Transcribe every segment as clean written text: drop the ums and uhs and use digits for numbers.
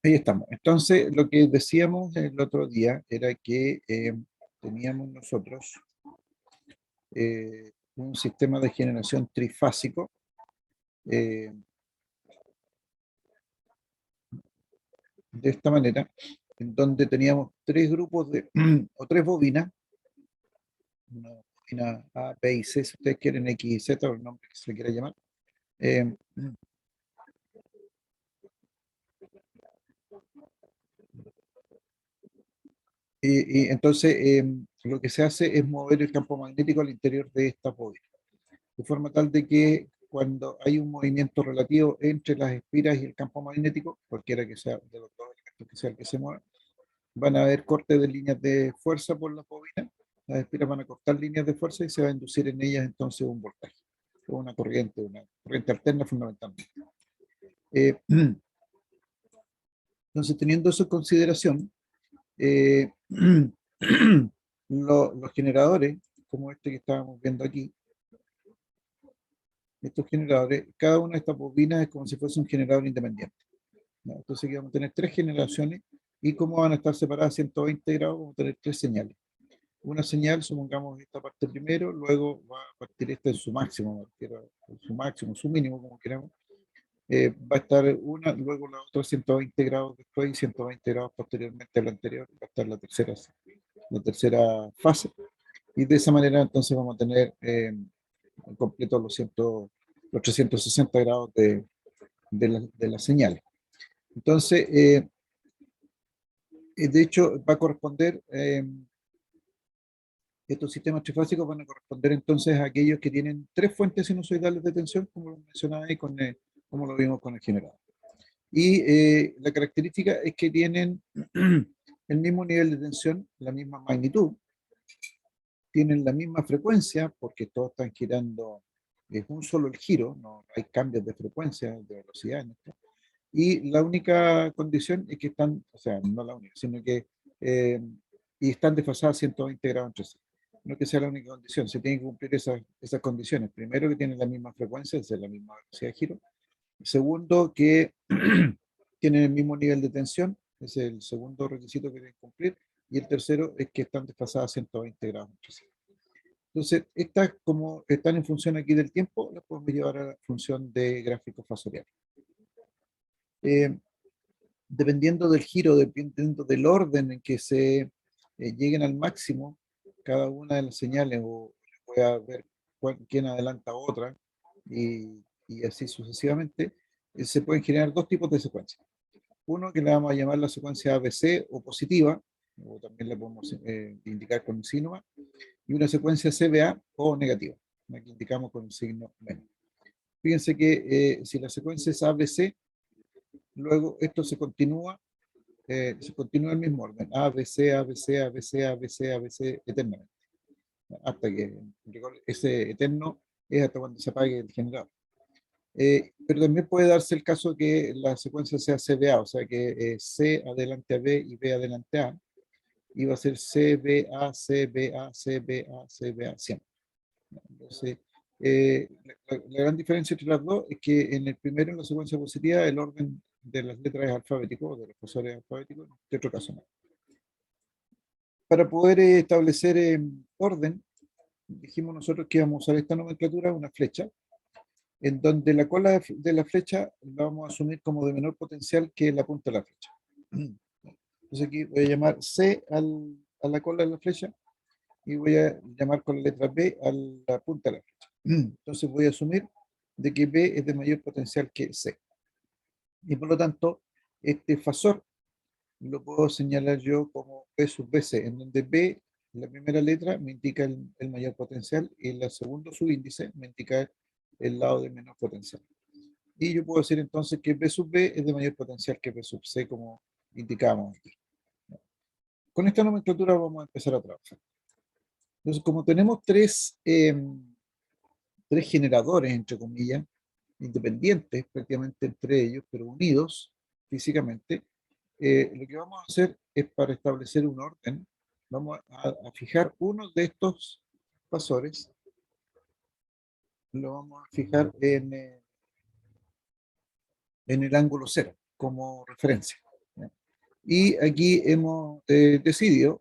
Ahí estamos. Entonces, lo que decíamos el otro día era que teníamos nosotros un sistema de generación trifásico eh, de esta manera, en donde teníamos tres grupos de, o tres bobinas, una bobina A, B y C, si ustedes quieren X y Z, o el nombre que se le quiera llamar. Eh, y entonces lo que se hace es mover el campo magnético al interior de esta bobina, de forma tal de que cuando hay un movimiento relativo entre las espiras y el campo magnético, cualquiera que sea de los dos elementos que sea el que se mueva, van a haber cortes de líneas de fuerza por las bobinas, las espiras van a cortar líneas de fuerza y se va a inducir en ellas entonces un voltaje, o una corriente alterna fundamentalmente. Entonces, teniendo eso en consideración, eh, los generadores, como este que estábamos viendo aquí, estos generadores, cada una de estas bobinas es como si fuese un generador independiente, ¿no? Entonces aquí vamos a tener tres generaciones y como van a estar separadas a 120 grados, vamos a tener tres señales. Una señal, supongamos esta parte primero, luego va a partir esta en su máximo, su máximo, su mínimo, como queramos. Va a estar una, luego la otra 120 grados después y 120 grados posteriormente a la anterior, va a estar la tercera fase. Y de esa manera entonces vamos a tener en completo los 360 grados de la señal. Entonces, de hecho, va a corresponder, estos sistemas trifásicos van a corresponder entonces a aquellos que tienen tres fuentes sinusoidales de tensión, como lo mencionaba ahí, como lo vimos con el generador. Y la característica es que tienen el mismo nivel de tensión, la misma magnitud, tienen la misma frecuencia, porque todos están girando, es un solo el giro, no hay cambios de frecuencia, de velocidad en esto. Y la única condición es que están, o sea, no la única, sino que y están desfasadas 120 grados entre sí. No que sea la única condición, se tienen que cumplir esas condiciones. Primero, que tienen la misma frecuencia, es decir, la misma velocidad de giro. Segundo, que tienen el mismo nivel de tensión, es el segundo requisito que deben cumplir. Y el tercero es que están desfasadas 120 grados entre sí. Entonces, estas, como están en función aquí del tiempo, las podemos llevar a la función de gráfico fasorial. Eh, Dependiendo del giro, dependiendo del orden en que se lleguen al máximo, cada una de las señales, o pueda ver quién adelanta a otra, y así sucesivamente, se pueden generar dos tipos de secuencias. Uno que le vamos a llamar la secuencia ABC o positiva, o también la podemos indicar con un signo, y una secuencia CBA o negativa, la que indicamos con un signo menos. Fíjense que si la secuencia es ABC, luego esto se continúa el mismo orden, A, B, C, A, B, C, A, B, C, A, B, C, A, B, C, eternamente, hasta que ese eterno es hasta cuando se apague el generador. Pero también puede darse el caso que la secuencia sea CBA, o sea que C adelante a B y B adelante a, y va a ser CBA, CBA, CBA, CBA siempre. Entonces, la gran diferencia entre las dos es que en el primero, en la secuencia positiva, el orden de las letras es alfabético, de los cursores alfabéticos, en otro caso no. Para poder establecer orden, dijimos nosotros que íbamos a usar esta nomenclatura, una flecha, en donde la cola de la flecha la vamos a asumir como de menor potencial que la punta de la flecha. Entonces aquí voy a llamar C a la cola de la flecha y voy a llamar con la letra B a la punta de la flecha. Entonces voy a asumir de que B es de mayor potencial que C. Y por lo tanto, este fasor lo puedo señalar yo como B sub BC, en donde B, la primera letra, me indica el mayor potencial y el segundo subíndice me indica el lado de menor potencial. Y yo puedo decir entonces que B sub B es de mayor potencial que B sub C, como indicábamos aquí. Con esta nomenclatura vamos a empezar a trabajar. Entonces, como tenemos tres generadores, entre comillas, independientes prácticamente entre ellos, pero unidos físicamente, lo que vamos a hacer es, para establecer un orden, vamos a fijar uno de estos fasores, lo vamos a fijar en el ángulo cero como referencia, ¿ya? Y aquí hemos decidido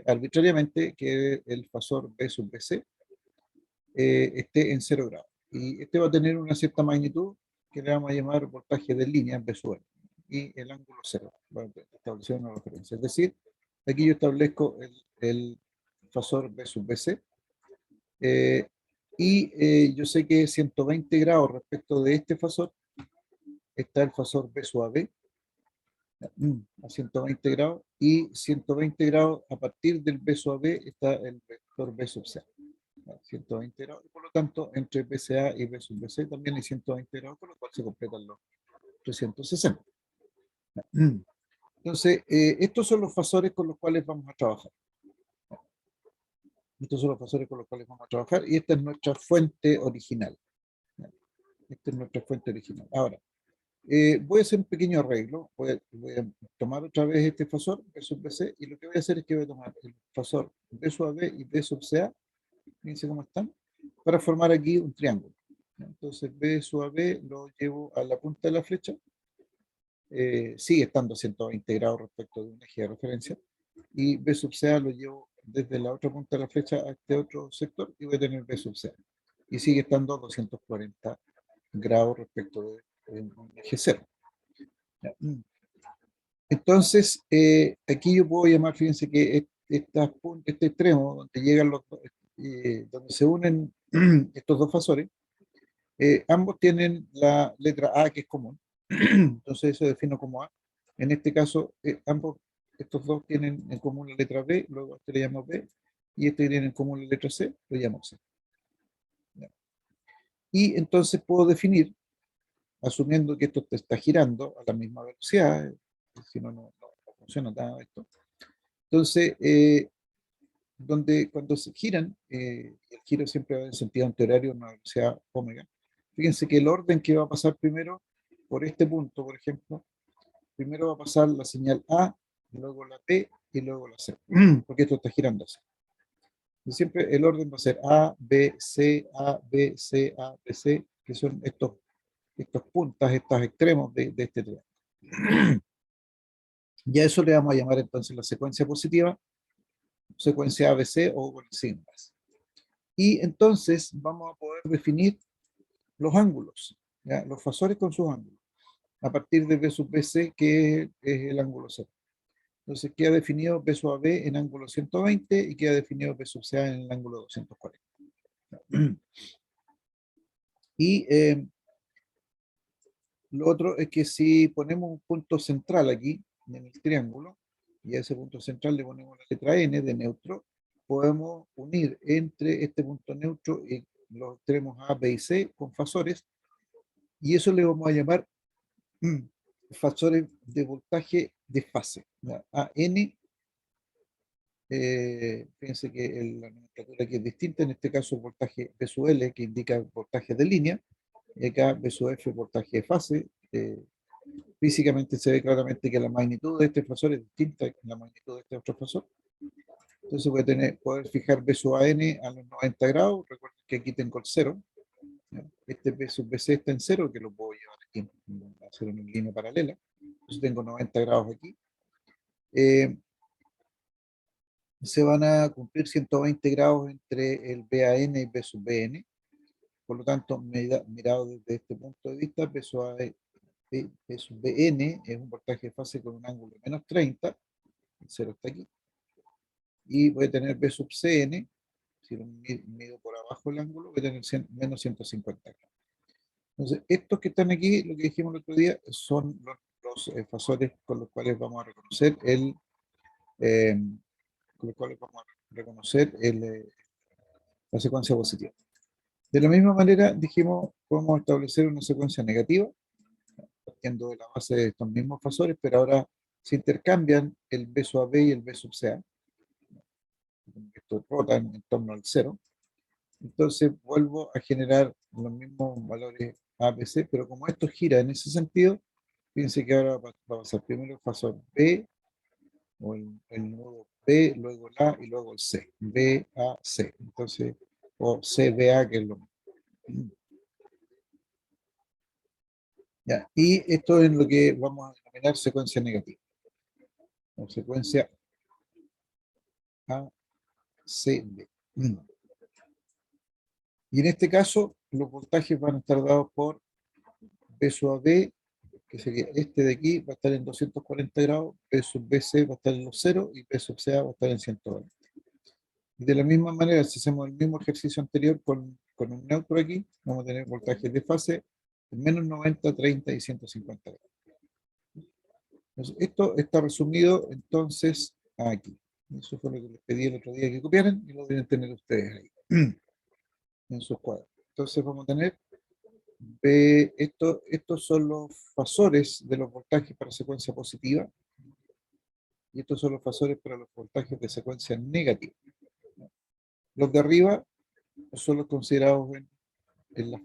arbitrariamente que el fasor B sub BC esté en 0 grados. Y este va a tener una cierta magnitud que le vamos a llamar voltaje de línea B sub N. Y el ángulo 0, va a establecer una referencia. Es decir, aquí yo establezco el fasor B sub BC. Yo sé que 120 grados respecto de este fasor está el fasor B sub AB a 120 grados, y 120 grados a partir del B sub AB está el vector B sub C. 120 grados, y por lo tanto entre BCA y B sub BC también hay 120 grados, por lo cual se completan los 360. Entonces, estos son los fasores con los cuales vamos a trabajar. Estos son los fasores con los cuales vamos a trabajar, y esta es nuestra fuente original. Esta es nuestra fuente original. Ahora, voy a hacer un pequeño arreglo. Voy a tomar otra vez este fasor, B sub BC, y lo que voy a hacer es que voy a tomar el fasor B sub AB y B sub CA, fíjense cómo están, para formar aquí un triángulo. Entonces B sub AB lo llevo a la punta de la flecha, sigue estando a 120 grados respecto de un eje de referencia, y B sub CA lo llevo desde la otra punta de la flecha a este otro sector, y voy a tener B sub CA. Y sigue estando a 240 grados respecto de un eje cero. Entonces, aquí yo puedo llamar, fíjense que este extremo, donde llegan donde se unen estos dos fasores, ambos tienen la letra A, que es común. Entonces eso defino como A. En este caso, estos dos tienen en común la letra B, luego este le llamo B, y este tiene en común la letra C, lo llamo C. Y entonces puedo definir, asumiendo que esto está girando a la misma velocidad, si no, no funciona nada esto. Entonces, cuando se giran, el giro siempre va en sentido antihorario a una velocidad omega. Fíjense que el orden que va a pasar primero, por este punto, por ejemplo, primero va a pasar la señal A, luego la P y luego la C, porque esto está girando así. Y siempre el orden va a ser A, B, C, A, B, C, A, B, C, que son estos puntas, estos extremos de este triángulo. Y a eso le vamos a llamar entonces la secuencia positiva, secuencia ABC o con el signo más. Y entonces vamos a poder definir los ángulos, ¿ya? Los fasores con sus ángulos, a partir de B sub BC, que es el ángulo cero. Entonces queda definido B sub AB en ángulo 120 y queda definido B sub CA en el ángulo 240. Y lo otro es que si ponemos un punto central aquí, en el triángulo, y a ese punto central le ponemos la letra N de neutro, podemos unir entre este punto neutro y los extremos A, B y C con fasores, y eso le vamos a llamar fasores de voltaje de fase. AN, fíjense que la nomenclatura aquí es distinta, en este caso voltaje B sub L, que indica voltaje de línea, y acá B sub F, voltaje de fase. Físicamente se ve claramente que la magnitud de este fasor es distinta a la magnitud de este otro fasor. Entonces voy a poder fijar B sub AN a los 90 grados. Recuerden que aquí tengo el 0. Este B sub BC está en 0, que lo puedo llevar aquí, hacer una línea paralela. Entonces tengo 90 grados aquí. Se van a cumplir 120 grados entre el BAN y B sub BN. Por lo tanto, mirado desde este punto de vista, B sub BN es un voltaje de fase con un ángulo de menos 30, el 0 está aquí, y voy a tener B sub CN, si lo mido por abajo el ángulo, voy a tener menos 150 grados. Entonces, estos que están aquí, lo que dijimos el otro día, son los fasores con los cuales vamos a reconocer la secuencia positiva. De la misma manera, dijimos, podemos establecer una secuencia negativa, partiendo de la base de estos mismos fasores, pero ahora se intercambian el B sub AB y el B sub CA. Esto rota en torno al 0. Entonces vuelvo a generar los mismos valores ABC, pero como esto gira en ese sentido, fíjense que ahora va a pasar primero el fasor B, o el nodo B, luego el A y luego el C. B, A, C. Entonces, o C, B, A, que es lo mismo. Ya, y esto es lo que vamos a denominar secuencia negativa. o secuencia A, C, B. Y en este caso, los voltajes van a estar dados por B sub AB, que sería este de aquí, va a estar en 240 grados, B sub BC va a estar en los 0 y B sub CA va a estar en 120. Y de la misma manera, si hacemos el mismo ejercicio anterior con un neutro aquí, vamos a tener voltajes de fase en menos 90, 30 y 150 grados. Entonces, esto está resumido entonces aquí. Eso fue lo que les pedí el otro día que copiaran y lo deben tener ustedes ahí en sus cuadros. Entonces vamos a tener estos son los fasores de los voltajes para secuencia positiva y estos son los fasores para los voltajes de secuencia negativa. Los de arriba son los considerados en los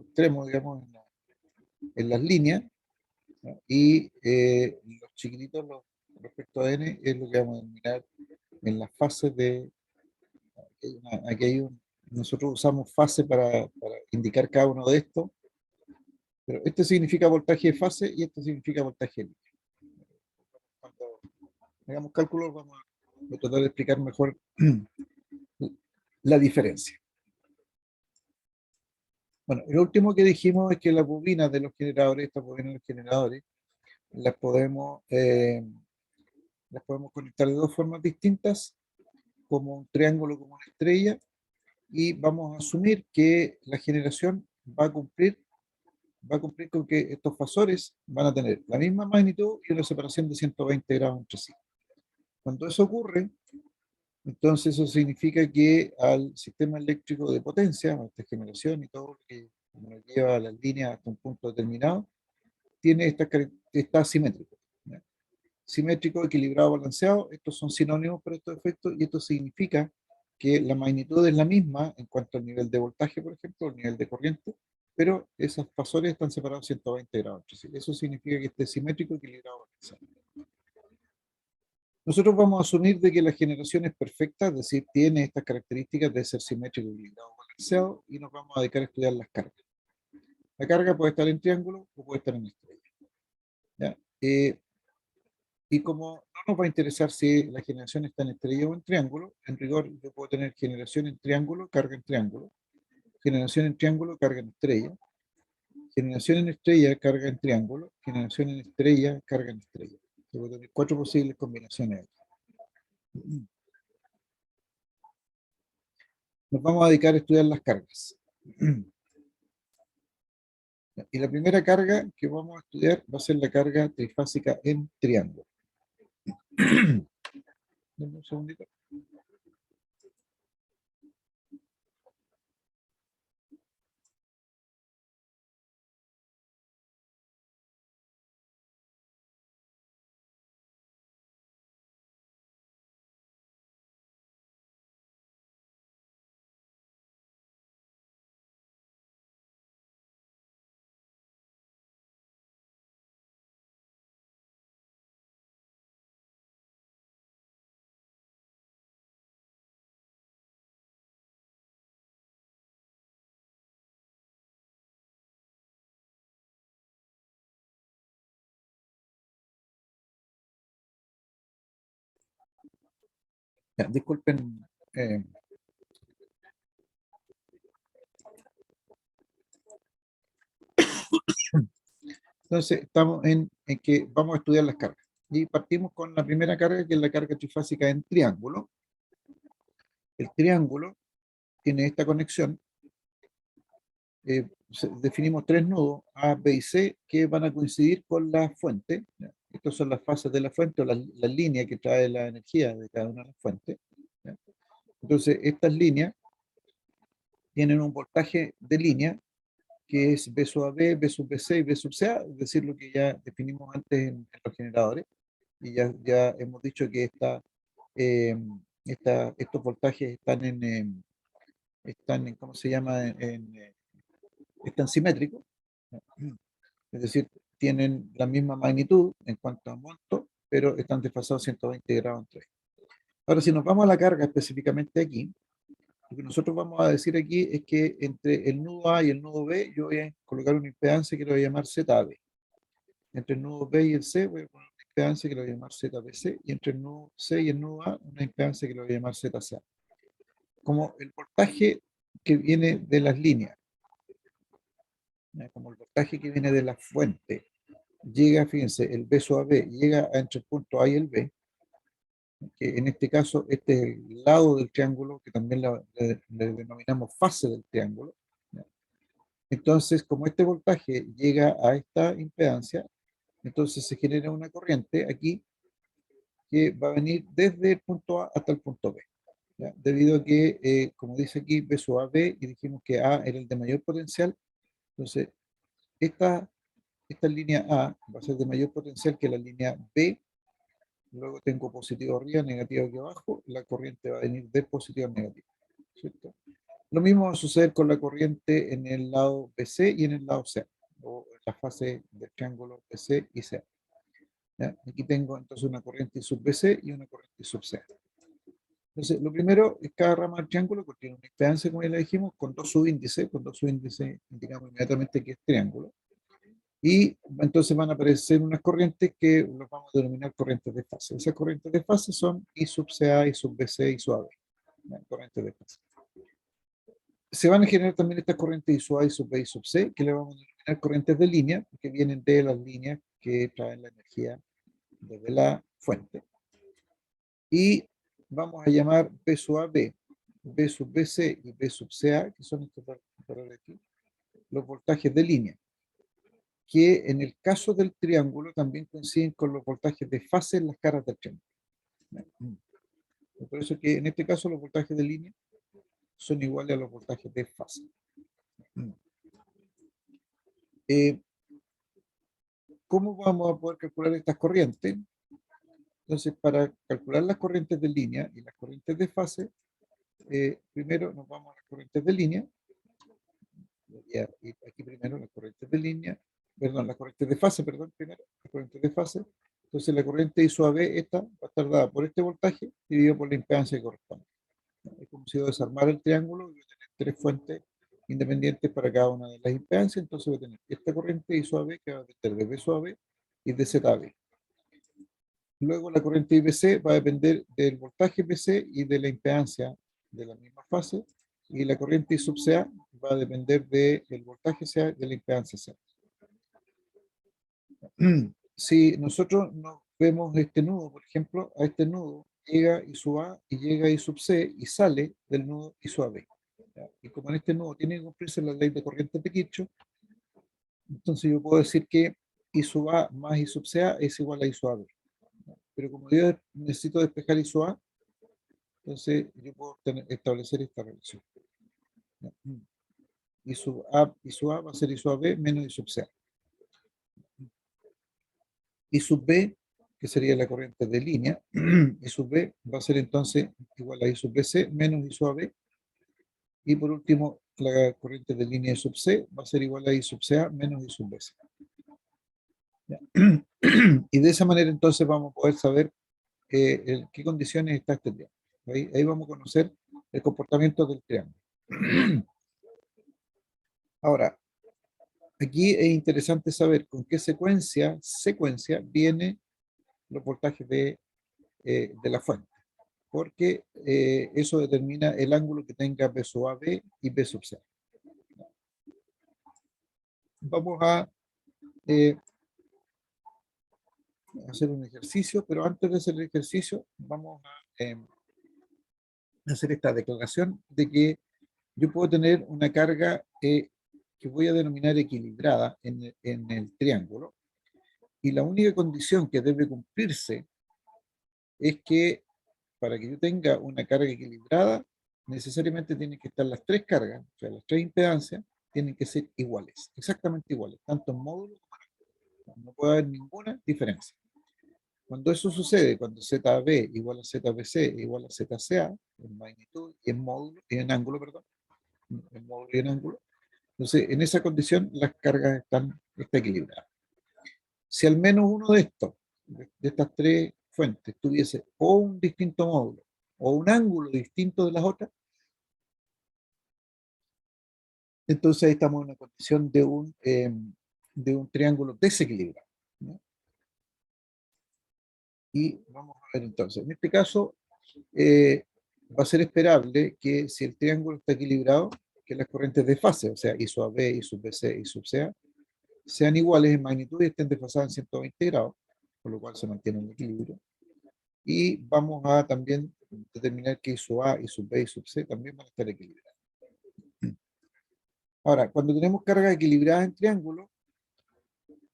extremos, digamos, en las líneas, ¿no? Y los chiquititos, respecto a n, es lo que vamos a denominar en las fases de... Aquí hay nosotros usamos fase para indicar cada uno de estos, pero este significa voltaje de fase y este significa voltaje de línea. Cuando hagamos cálculos vamos a tratar de explicar mejor la diferencia. Bueno, lo último que dijimos es que las bobinas de los generadores, estas bobinas de los generadores, las podemos conectar de dos formas distintas, como un triángulo, como una estrella, y vamos a asumir que la generación va a cumplir con que estos fasores van a tener la misma magnitud y una separación de 120 grados entre sí. Cuando eso ocurre, entonces eso significa que al sistema eléctrico de potencia, a esta generación y todo lo que nos lleva a las líneas hasta un punto determinado, está simétrico. ¿Ya? Simétrico, equilibrado, balanceado, estos son sinónimos para estos efectos y esto significa que la magnitud es la misma en cuanto al nivel de voltaje, por ejemplo, el nivel de corriente, pero esos fasores están separados 120 grados. Eso significa que esté simétrico, equilibrado, balanceado. Nosotros vamos a asumir de que la generación es perfecta, es decir, tiene estas características de ser simétrico, equilibrado, balanceado, y nos vamos a dedicar a estudiar las cargas. La carga puede estar en triángulo o puede estar en estrella. ¿Ya? Y como no nos va a interesar si la generación está en estrella o en triángulo, en rigor yo puedo tener generación en triángulo, carga en triángulo, generación en triángulo, carga en estrella, generación en estrella, carga en triángulo, generación en estrella, carga en estrella. Yo puedo tener 4 posibles combinaciones. Nos vamos a dedicar a estudiar las cargas. Y la primera carga que vamos a estudiar va a ser la carga trifásica en triángulo. Dame un segundito. Ya, disculpen. Entonces, estamos en que vamos a estudiar las cargas. Y partimos con la primera carga, que es la carga trifásica en triángulo. El triángulo tiene esta conexión. Definimos 3 nudos, A, B y C, que van a coincidir con la fuente. ¿Ya? Estas son las fases de la fuente o la línea que trae la energía de cada una de las fuentes. ¿Ya? Entonces, estas líneas tienen un voltaje de línea que es B sub AB, B sub BC y B sub CA, es decir, lo que ya definimos antes en los generadores. Y ya hemos dicho que eh, estos voltajes están en ¿cómo se llama? Están simétricos, es decir, tienen la misma magnitud en cuanto a monto, pero están desfasados 120 grados entre ellos. Ahora, si nos vamos a la carga específicamente aquí, lo que nosotros vamos a decir aquí es que entre el nudo A y el nudo B, yo voy a colocar una impedancia que lo voy a llamar ZB. Entre el nudo B y el C voy a poner una impedancia que le voy a llamar ZBC, y entre el nodo C y el nodo A, una impedancia que le voy a llamar ZCA. Como el voltaje que viene de las líneas, como el voltaje que viene de la fuente, llega, fíjense, el B sub B llega entre el punto A y el B, que en este caso este es el lado del triángulo, que también le denominamos fase del triángulo. Entonces, como este voltaje llega a esta impedancia, entonces se genera una corriente aquí que va a venir desde el punto A hasta el punto B. ¿Ya? Debido a que, como dice aquí, B sub A B, y dijimos que A era el de mayor potencial, entonces esta línea A va a ser de mayor potencial que la línea B. Luego tengo positivo arriba, negativo aquí abajo, la corriente va a venir de positivo a negativo, ¿cierto? Lo mismo va a suceder con la corriente en el lado BC y en el lado C, o en la fase del triángulo BC y C. ¿Ya? Aquí tengo entonces una corriente sub BC y una corriente sub C. Entonces, lo primero es cada rama del triángulo contiene una impedancia, como ya le dijimos, con dos subíndices. Con dos subíndices indicamos inmediatamente que es triángulo. Y entonces van a aparecer unas corrientes que los vamos a denominar corrientes de fase. Esas corrientes de fase son I sub CA, I sub BC, I sub AB. Corrientes de fase. Se van a generar también estas corrientes I sub A, I sub B, I sub C, que le vamos a denominar corrientes de línea, que vienen de las líneas que traen la energía desde la fuente. Y vamos a llamar B sub AB, B sub BC y B sub CA, que son estos valores aquí, los voltajes de línea, que en el caso del triángulo también coinciden con los voltajes de fase en las caras del triángulo. Por eso que en este caso los voltajes de línea son iguales a los voltajes de fase. ¿Cómo vamos a poder calcular estas corrientes? Entonces, para calcular las corrientes de línea y las corrientes de fase, primero nos vamos a las corrientes de línea. Y aquí primero las corrientes de línea, perdón, las corrientes de fase, perdón, primero, las corrientes de fase. Entonces la corriente I sub AB, esta va a estar dada por este voltaje dividido por la impedancia que corresponde. Es como si yo desarmara el triángulo y voy a tener tres fuentes independientes para cada una de las impedancias. Entonces voy a tener esta corriente I sub AB que va a depender de B sub AB y de ZB. Luego la corriente IBC va a depender del voltaje BC y de la impedancia de la misma fase, y la corriente I sub CA va a depender del voltaje CA y de la impedancia CA. Si nosotros nos vemos este nudo, por ejemplo, a este nudo llega I sub A y llega I sub C y sale del nudo I sub AB. Y como en este nudo tiene que cumplirse la ley de corriente de Kirchhoff, entonces yo puedo decir que I sub A más I sub CA es igual a I sub AB. Pero como yo necesito despejar I sub A, entonces yo puedo establecer esta relación. I sub A va a ser I sub AB menos I sub C. I sub B, que sería la corriente de línea, I sub B va a ser entonces igual a I sub BC menos I sub AB. Y por último, la corriente de línea I sub C va a ser igual a I sub CA menos I sub BC. Y de esa manera entonces vamos a poder saber en qué condiciones está este triángulo. Ahí vamos a conocer el comportamiento del triángulo. Ahora, aquí es interesante saber con qué secuencia vienen los voltajes de la fuente, porque eso determina el ángulo que tenga B sub AB y B sub C. Vamos a hacer un ejercicio, pero antes de hacer el ejercicio vamos a hacer esta declaración de que yo puedo tener una carga que voy a denominar equilibrada en el triángulo, y la única condición que debe cumplirse es que para que yo tenga una carga equilibrada, necesariamente tienen que estar las tres cargas, o sea, las tres impedancias, tienen que ser iguales, exactamente iguales, tanto en módulo como en ángulo. No puede haber ninguna diferencia. Cuando eso sucede, cuando ZB igual a ZBC igual a ZCA, en magnitud y en módulo, y en ángulo, perdón, en módulo y en ángulo, entonces en esa condición las cargas está equilibradas. Si al menos uno de estos, de estas tres fuentes, tuviese o un distinto módulo o un ángulo distinto de las otras, entonces ahí estamos en una condición de un triángulo desequilibrado, ¿no? Y vamos a ver entonces, en este caso, va a ser esperable que si el triángulo está equilibrado, que las corrientes de fase, o sea, I sub B, I sub BC, I sub CA, sean iguales en magnitud y estén desfasadas en 120 grados, por lo cual se mantiene el equilibrio. Y vamos a también determinar que I sub A, I sub B, I sub C también van a estar equilibradas. Ahora, cuando tenemos cargas equilibradas en triángulo,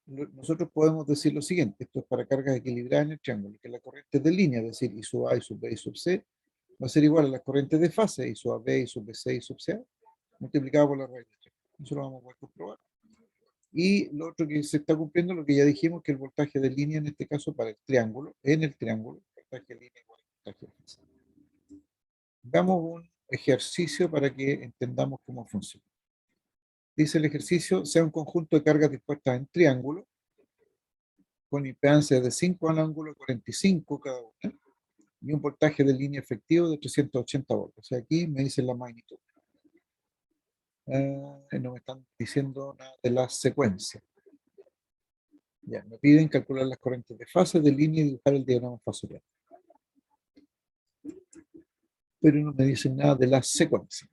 nosotros podemos decir lo siguiente, esto es para cargas equilibradas en el triángulo, que la corriente de línea, es decir, I sub A, I sub B, I sub C, va a ser igual a las corrientes de fase, I sub AB, I sub BC, I sub CA, multiplicado por la raíz de 3. Eso lo vamos a poder comprobar. Y lo otro que se está cumpliendo, lo que ya dijimos, que el voltaje de línea, en este caso para el triángulo, en el triángulo, el voltaje de línea igual al voltaje de fase. Damos un ejercicio para que entendamos cómo funciona. Dice el ejercicio, sea un conjunto de cargas dispuestas en triángulo, con impedancias de 5 al ángulo 45 cada una, y un voltaje de línea efectivo de 380 volts. O sea, aquí me dicen la magnitud. No me están diciendo nada de la secuencia. Ya, me piden calcular las corrientes de fase, de línea y dibujar el diagrama fasorial. Pero no me dicen nada de la secuencia.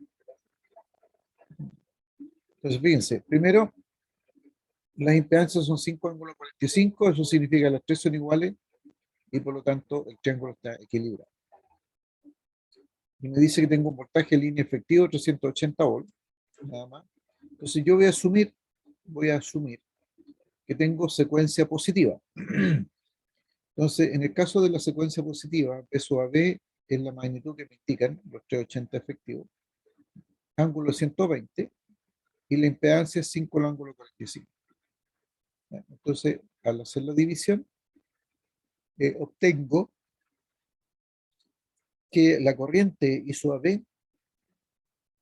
Entonces, fíjense, primero, las impedancias son 5 ángulo 45, eso significa que las tres son iguales y por lo tanto el triángulo está equilibrado. Y me dice que tengo un voltaje de línea efectivo de 380 volts, nada más. Entonces yo voy a asumir que tengo secuencia positiva. Entonces, en el caso de la secuencia positiva, B sub AB es la magnitud que me indican los 380 efectivos, ángulo 120, y la impedancia es 5 al ángulo 45. Entonces, al hacer la división, obtengo que la corriente I sub AB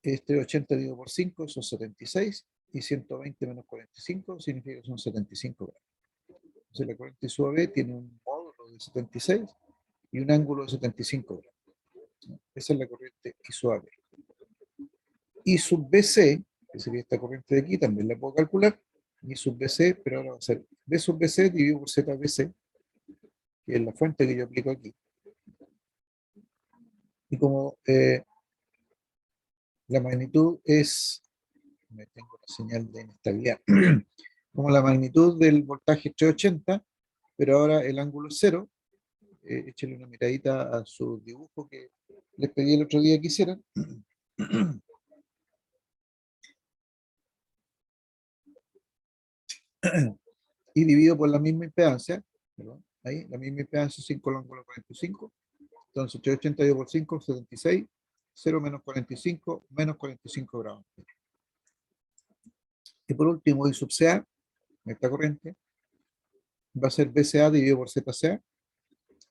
es 380 dividido por 5, son 76, y 120 menos 45 significa que son 75 grados. Entonces, la corriente I sub AB tiene un módulo de 76 y un ángulo de 75 grados. Esa es la corriente I sub AB. I sub BC, que sería esta corriente de aquí, también la puedo calcular. I sub BC, pero ahora va a ser B sub BC dividido por ZBC, que es la fuente que yo aplico aquí. Y como la magnitud es, me tengo la señal de inestabilidad, como la magnitud del voltaje es 380, pero ahora el ángulo es 0, échenle una miradita a su dibujo que les pedí el otro día que hicieran. Y dividido por la misma impedancia, perdón, ahí, la misma impedancia, 5 al ángulo 45, entonces 380 dividido por 5, 76, 0 menos 45, menos 45 grados. Y por último, I sub CA, esta corriente, va a ser BCA dividido por ZCA,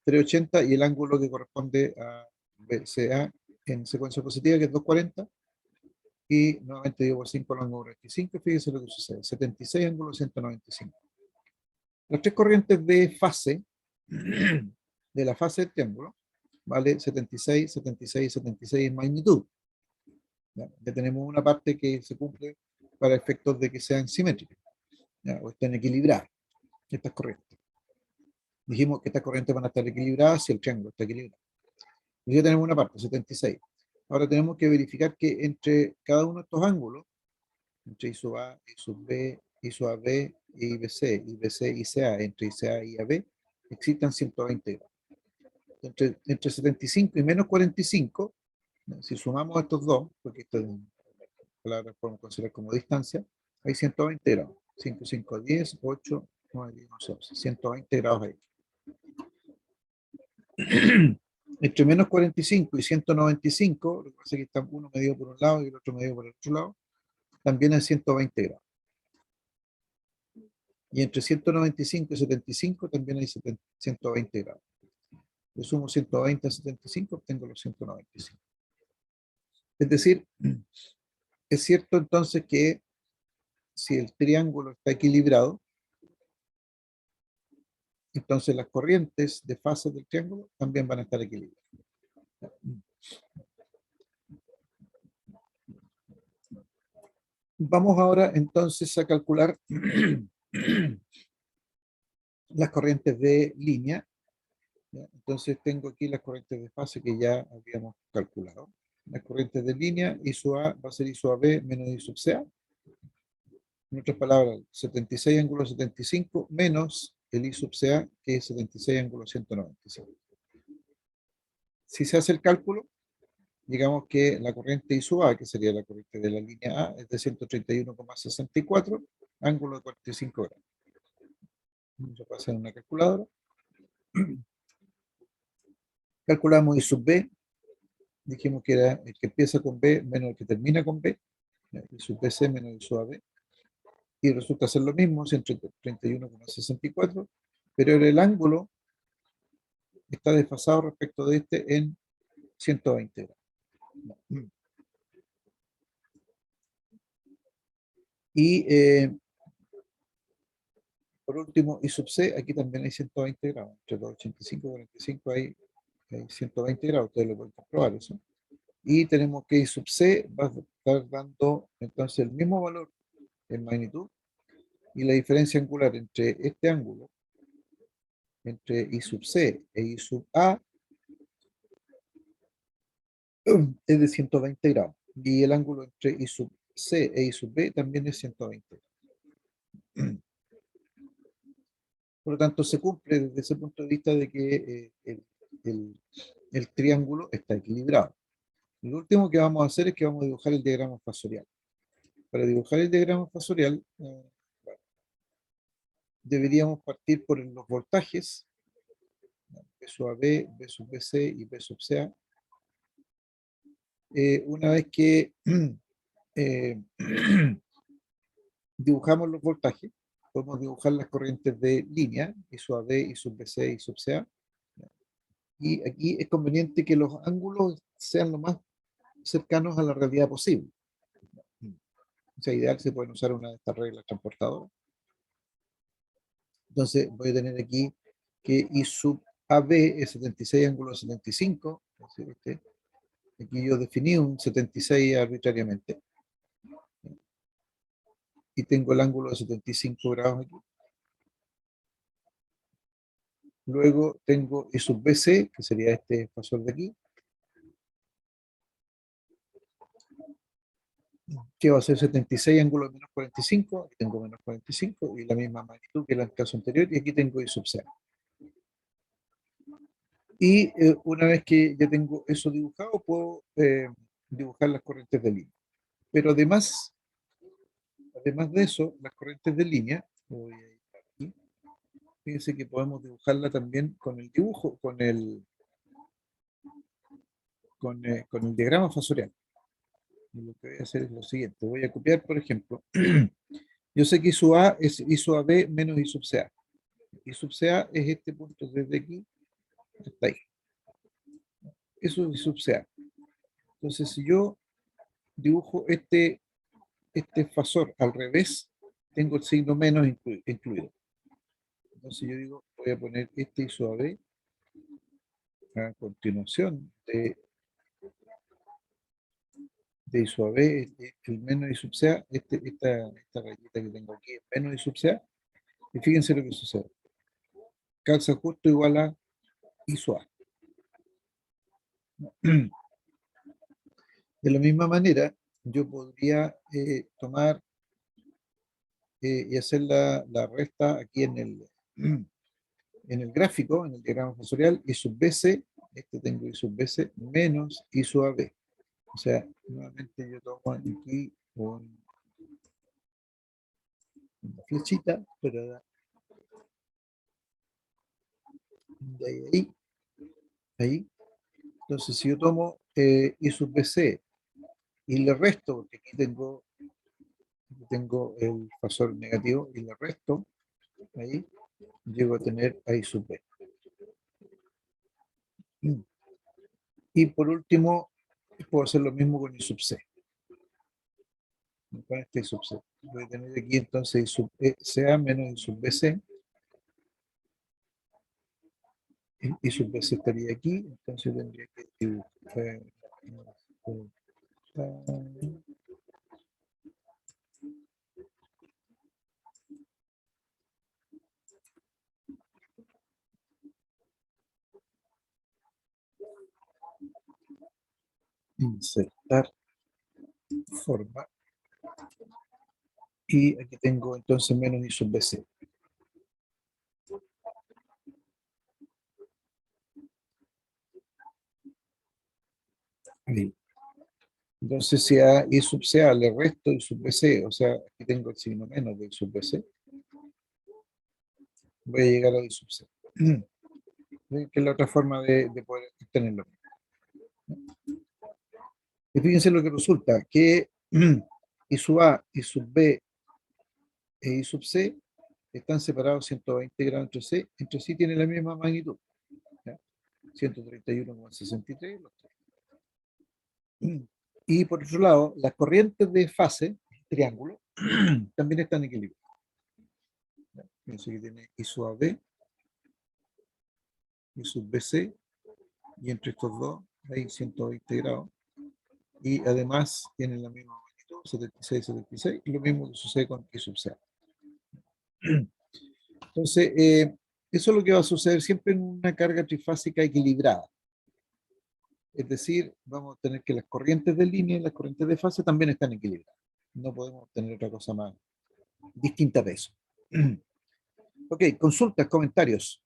380, y el ángulo que corresponde a BCA en secuencia positiva, que es 240, y nuevamente dividido por 5 al ángulo 45, fíjense lo que sucede, 76 ángulo 195. Las tres corrientes de fase, de la fase del triángulo, vale 76, 76, 76 en magnitud. ¿Ya? Ya tenemos una parte que se cumple para efectos de que sean simétricas, ¿ya? O estén equilibradas, estas corrientes. Dijimos que estas corrientes van a estar equilibradas si el triángulo está equilibrado. Y ya tenemos una parte, 76. Ahora tenemos que verificar que entre cada uno de estos ángulos, entre I sub A, I sub B, I sub AB, y BC, y BC, y CA, entre ICA y AB, existan 120 grados. Entre 75 y menos 45, si sumamos estos dos, porque esto es palabras podemos considerar como distancia, hay 120 grados. 5, 5, 10, 8, 9, 10, 11, 12. 120 grados ahí. Entre menos 45 y 195, lo que pasa es que está uno medido por un lado y el otro medido por el otro lado, también es 120 grados. Y entre 195 y 75 también hay 120 grados. Le sumo 120 a 75, obtengo los 195. Es decir, es cierto entonces que si el triángulo está equilibrado, entonces las corrientes de fase del triángulo también van a estar equilibradas. Vamos ahora entonces a calcular las corrientes de línea ¿ya? Entonces tengo aquí las corrientes de fase que ya habíamos calculado. Las corrientes de línea, I sub A va a ser I sub AB menos I sub CA. En otras palabras, 76 ángulo 75 menos el I sub CA, que es 76 ángulo 195. Si se hace el cálculo, digamos que la corriente I sub A, que sería la corriente de la línea A, es de 131,64, ángulo de 45 grados. Vamos a pasar en una calculadora. Calculamos I sub B, dijimos que era el que empieza con B menos el que termina con B, I sub BC menos I sub AB, y resulta ser lo mismo, 131,64, pero el ángulo está desfasado respecto de este en 120 grados. Y por último, I sub C, aquí también hay 120 grados, entre 285 y 45 hay 120 grados, ustedes lo pueden comprobar eso. Y tenemos que I sub C va a estar dando entonces el mismo valor en magnitud, y la diferencia angular entre este ángulo, entre I sub C e I sub A, es de 120 grados. Y el ángulo entre I sub C e I sub B también es 120. Por lo tanto, se cumple desde ese punto de vista de que el triángulo está equilibrado. Lo último que vamos a hacer es que vamos a dibujar el diagrama fasorial. Para dibujar el diagrama fasorial, deberíamos partir por los voltajes, B sub AB, B sub BC y B sub CA. Una vez que eh, dibujamos los voltajes, podemos dibujar las corrientes de línea, I sub AB, I sub BC, I sub CA. Y aquí es conveniente que los ángulos sean lo más cercanos a la realidad posible. O sea, ideal se pueden usar una de estas reglas transportadoras. Entonces voy a tener aquí que I sub AB es 76 ángulo 75. Aquí yo definí un 76 arbitrariamente. Y tengo el ángulo de 75 grados aquí. Luego tengo I sub BC, que sería este espasor de aquí, que va a ser 76 ángulo de menos 45, aquí tengo menos 45 y la misma magnitud que en el caso anterior, y aquí tengo I sub C. Y una vez que ya tengo eso dibujado, puedo dibujar las corrientes de línea. Pero además de eso, las corrientes de línea, voy a ir aquí, fíjense que podemos dibujarla también con el dibujo, con el diagrama fasorial. Y lo que voy a hacer es lo siguiente, voy a copiar, por ejemplo, yo sé que I sub A es I sub AB menos I sub CA. I sub CA es este punto desde aquí hasta ahí. Eso es I sub CA. Entonces, si yo dibujo este fasor al revés, tengo el signo menos incluido. Entonces yo digo, voy a poner este I sub AB a continuación de I sub AB, el menos I sub CA, esta rayita que tengo aquí es menos I sub CA, y fíjense lo que sucede. Calza justo igual a I sub A. De la misma manera, yo podría tomar y hacer la resta aquí en el gráfico, en el diagrama fasorial, I sub BC, tengo I sub BC menos I sub AB. O sea, nuevamente yo tomo aquí una flechita, pero de ahí. Entonces, si yo tomo I sub BC y le resto, porque aquí tengo el fasor negativo, y le resto, ahí, llego a tener a I sub B. Y por último, puedo hacer lo mismo con I sub C. Con este I sub C. Voy a tener aquí entonces I sub CA menos I sub BC. I sub BC estaría aquí, entonces tendría que dibujar. insertar forma. Y aquí tengo entonces menos I sub BC. Ahí. Entonces, si a I sub C le resto I sub BC, o sea, aquí tengo el signo menos de I sub BC, voy a llegar a I sub C. Que es la otra forma de poder tenerlo. Y fíjense lo que resulta, que I sub A, I sub B e I sub C están separados 120 grados entre sí tienen la misma magnitud. ¿Ya? 131,63. Y por otro lado, las corrientes de fase, triángulo, también están equilibradas. Fíjense que tiene I sub AB, I sub BC, y entre estos dos hay 120 grados. Y además tienen la misma magnitud, 76, 76, y lo mismo que sucede con I sub C. Entonces, eso es lo que va a suceder siempre en una carga trifásica equilibrada. Es decir, vamos a tener que las corrientes de línea y las corrientes de fase también están equilibradas. No podemos tener otra cosa más distinta de eso. Ok, consultas, comentarios.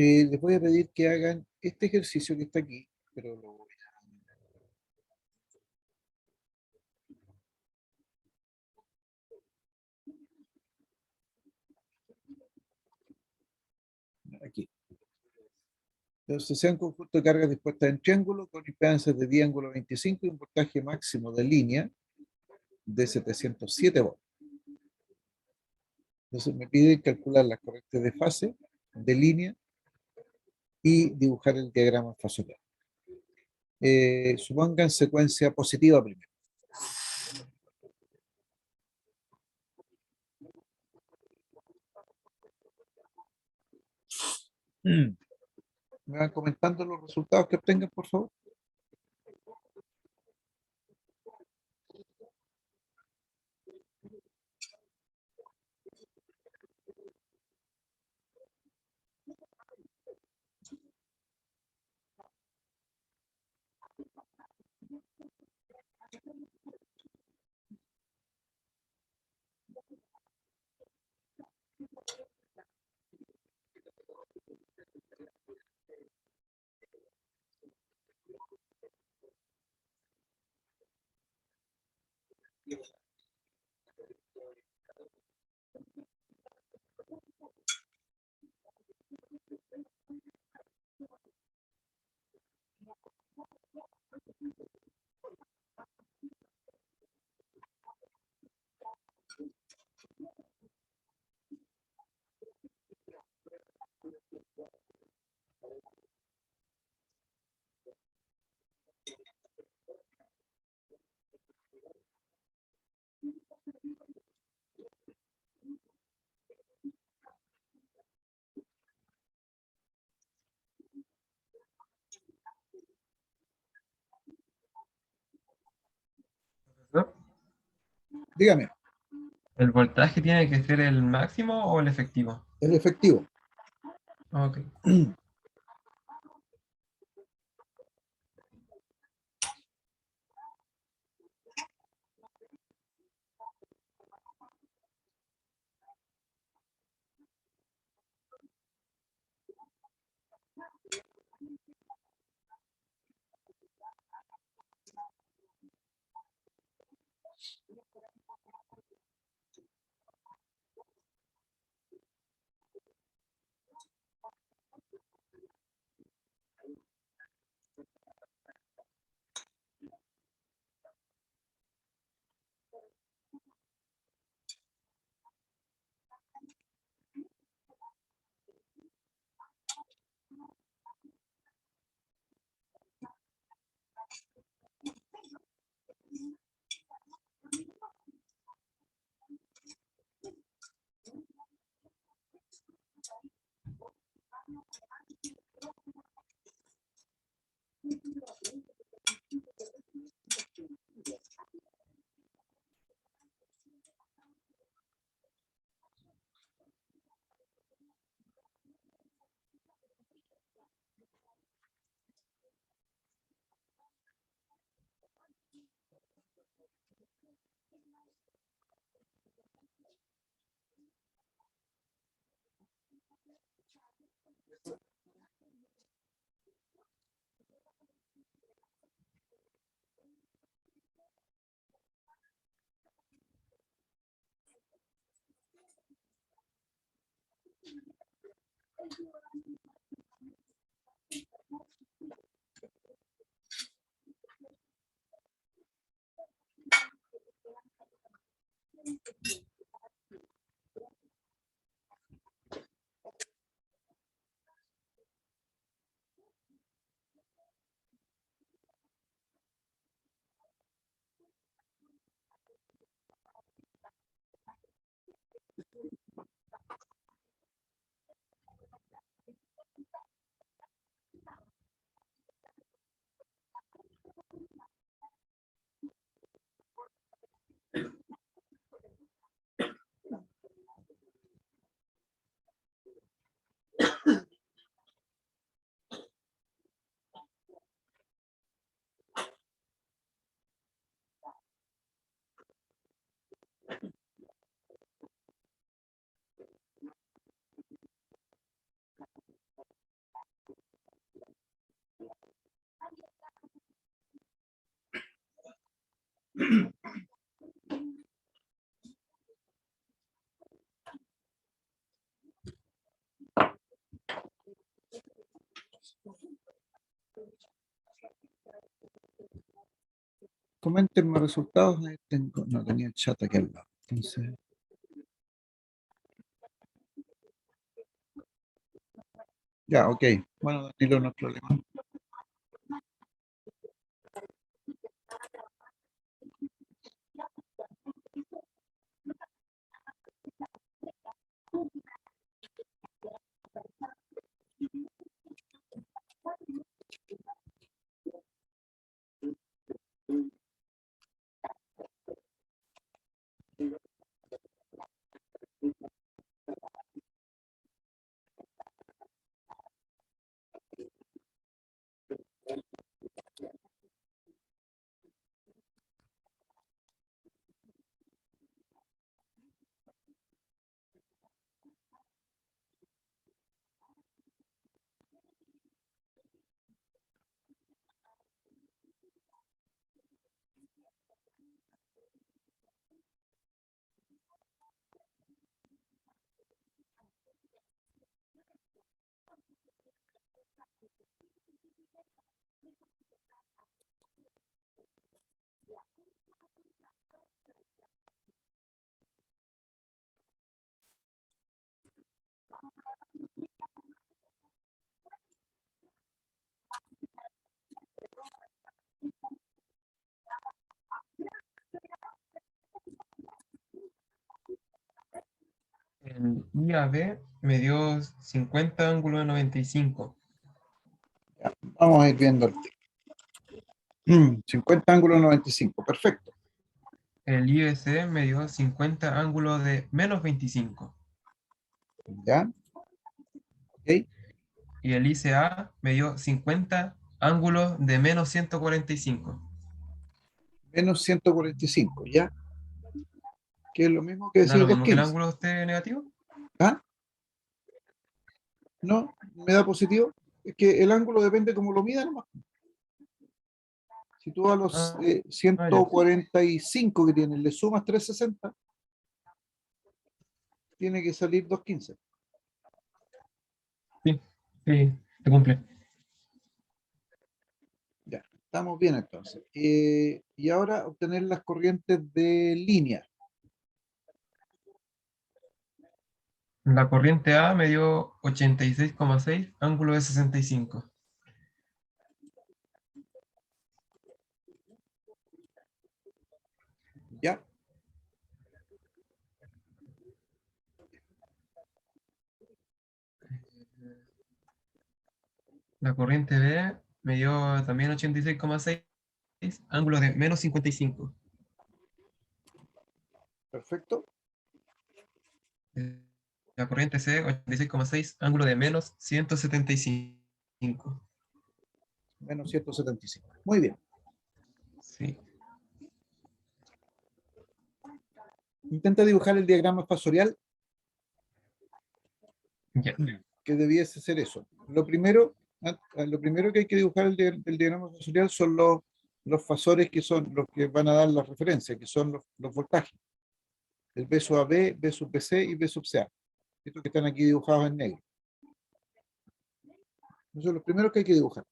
Les voy a pedir que hagan este ejercicio que está aquí, pero lo voy aquí. Entonces, sea un conjunto de cargas dispuestas en triángulo con impedancias de diángulo 25 y un voltaje máximo de línea de 707 volts. Entonces, me piden calcular las corrientes de fase, de línea y dibujar el diagrama fasorial. Supongan secuencia positiva primero. Me van comentando los resultados que obtengan, por favor. ¿No? Dígame, ¿El voltaje tiene que ser el máximo o el efectivo? el efectivo. Ok. Comenten los resultados. Ahí no tenía el chat aquí al lado. Entonces, ya, ok. Bueno, Danilo, no hay problema. El IAB me dio 50 ángulo de 95. Vamos a ir viendo el tiempo. 50 ángulos 95. Perfecto. El IBC me dio 50 ángulo de menos 25. ¿Ya? Ok. Y el ICA me dio 50 ángulos de menos 145. Menos 145. ¿Ya? Que es lo mismo que ¿Da decir lo mismo que el 215. ángulo de usted negativo? ¿Ah? No, me da positivo. Es que el ángulo depende cómo lo mida nomás. Si tú a los Ah, ya. 145 que tienes le sumas 360, tiene que salir 215. Sí, sí, se cumple. Ya, estamos bien entonces. Y ahora obtener las corrientes de línea. La corriente A me dio 86,6 ángulo de 65. ¿Ya? La corriente B me dio también 86,6 ángulo de menos 55. Perfecto. La corriente C, 86,6 ángulo de menos 175. Menos 175. Muy bien. Sí. Intenta dibujar el diagrama espacial. Ya. que debiese ser eso. Lo primero que hay que dibujar del diagrama sensorial son los fasores que son los que van a dar la referencia, que son los voltajes. El B sub AB, B sub BC y B sub CA. Estos que están aquí dibujados en negro. Esos son los primeros que hay que dibujar.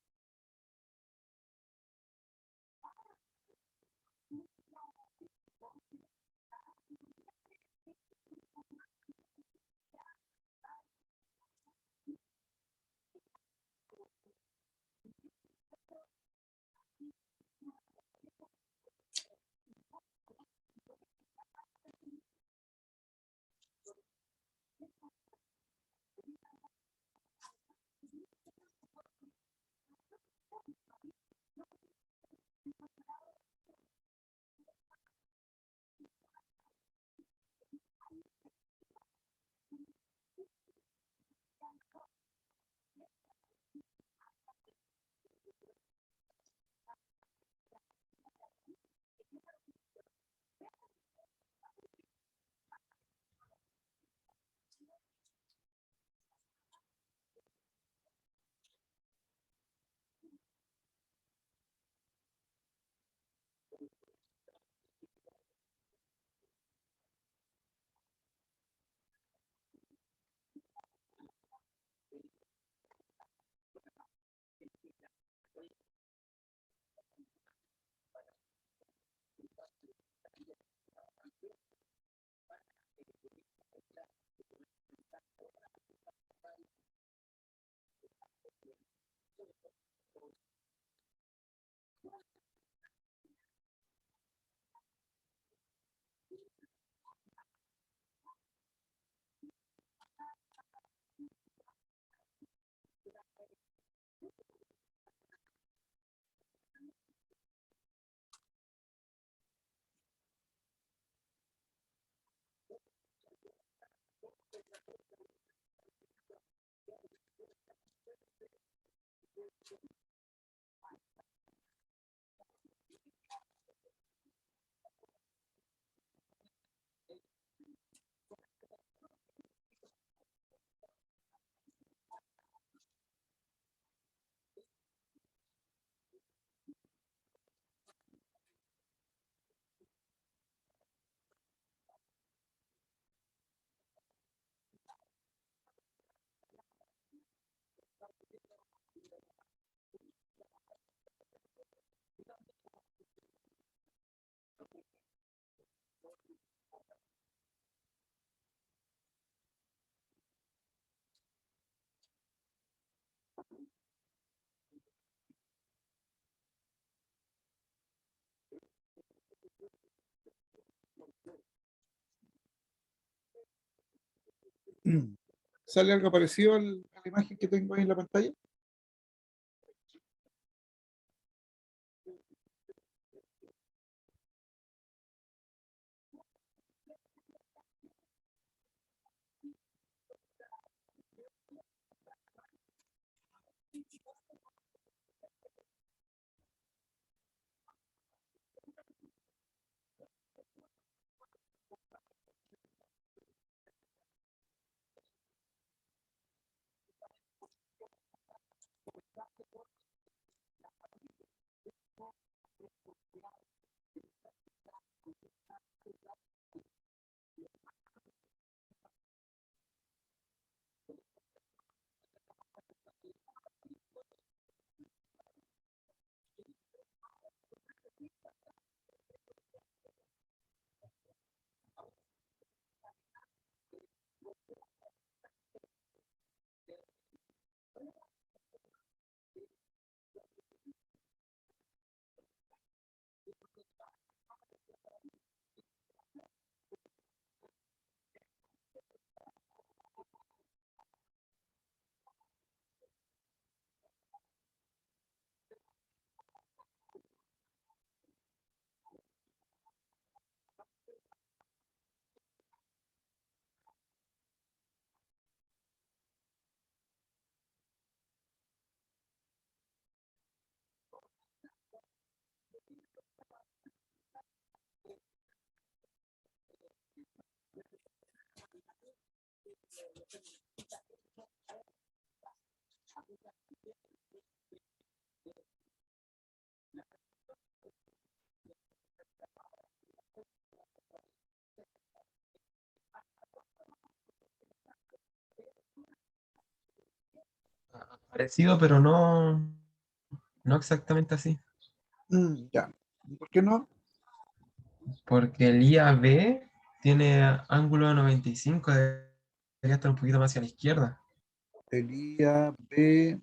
¿Sale algo parecido a la imagen que tengo ahí en la pantalla? parecido, pero no exactamente así. Ya. ¿Por qué no? Porque el IAB tiene ángulo de 95, debería estar un poquito más hacia la izquierda. El IAB.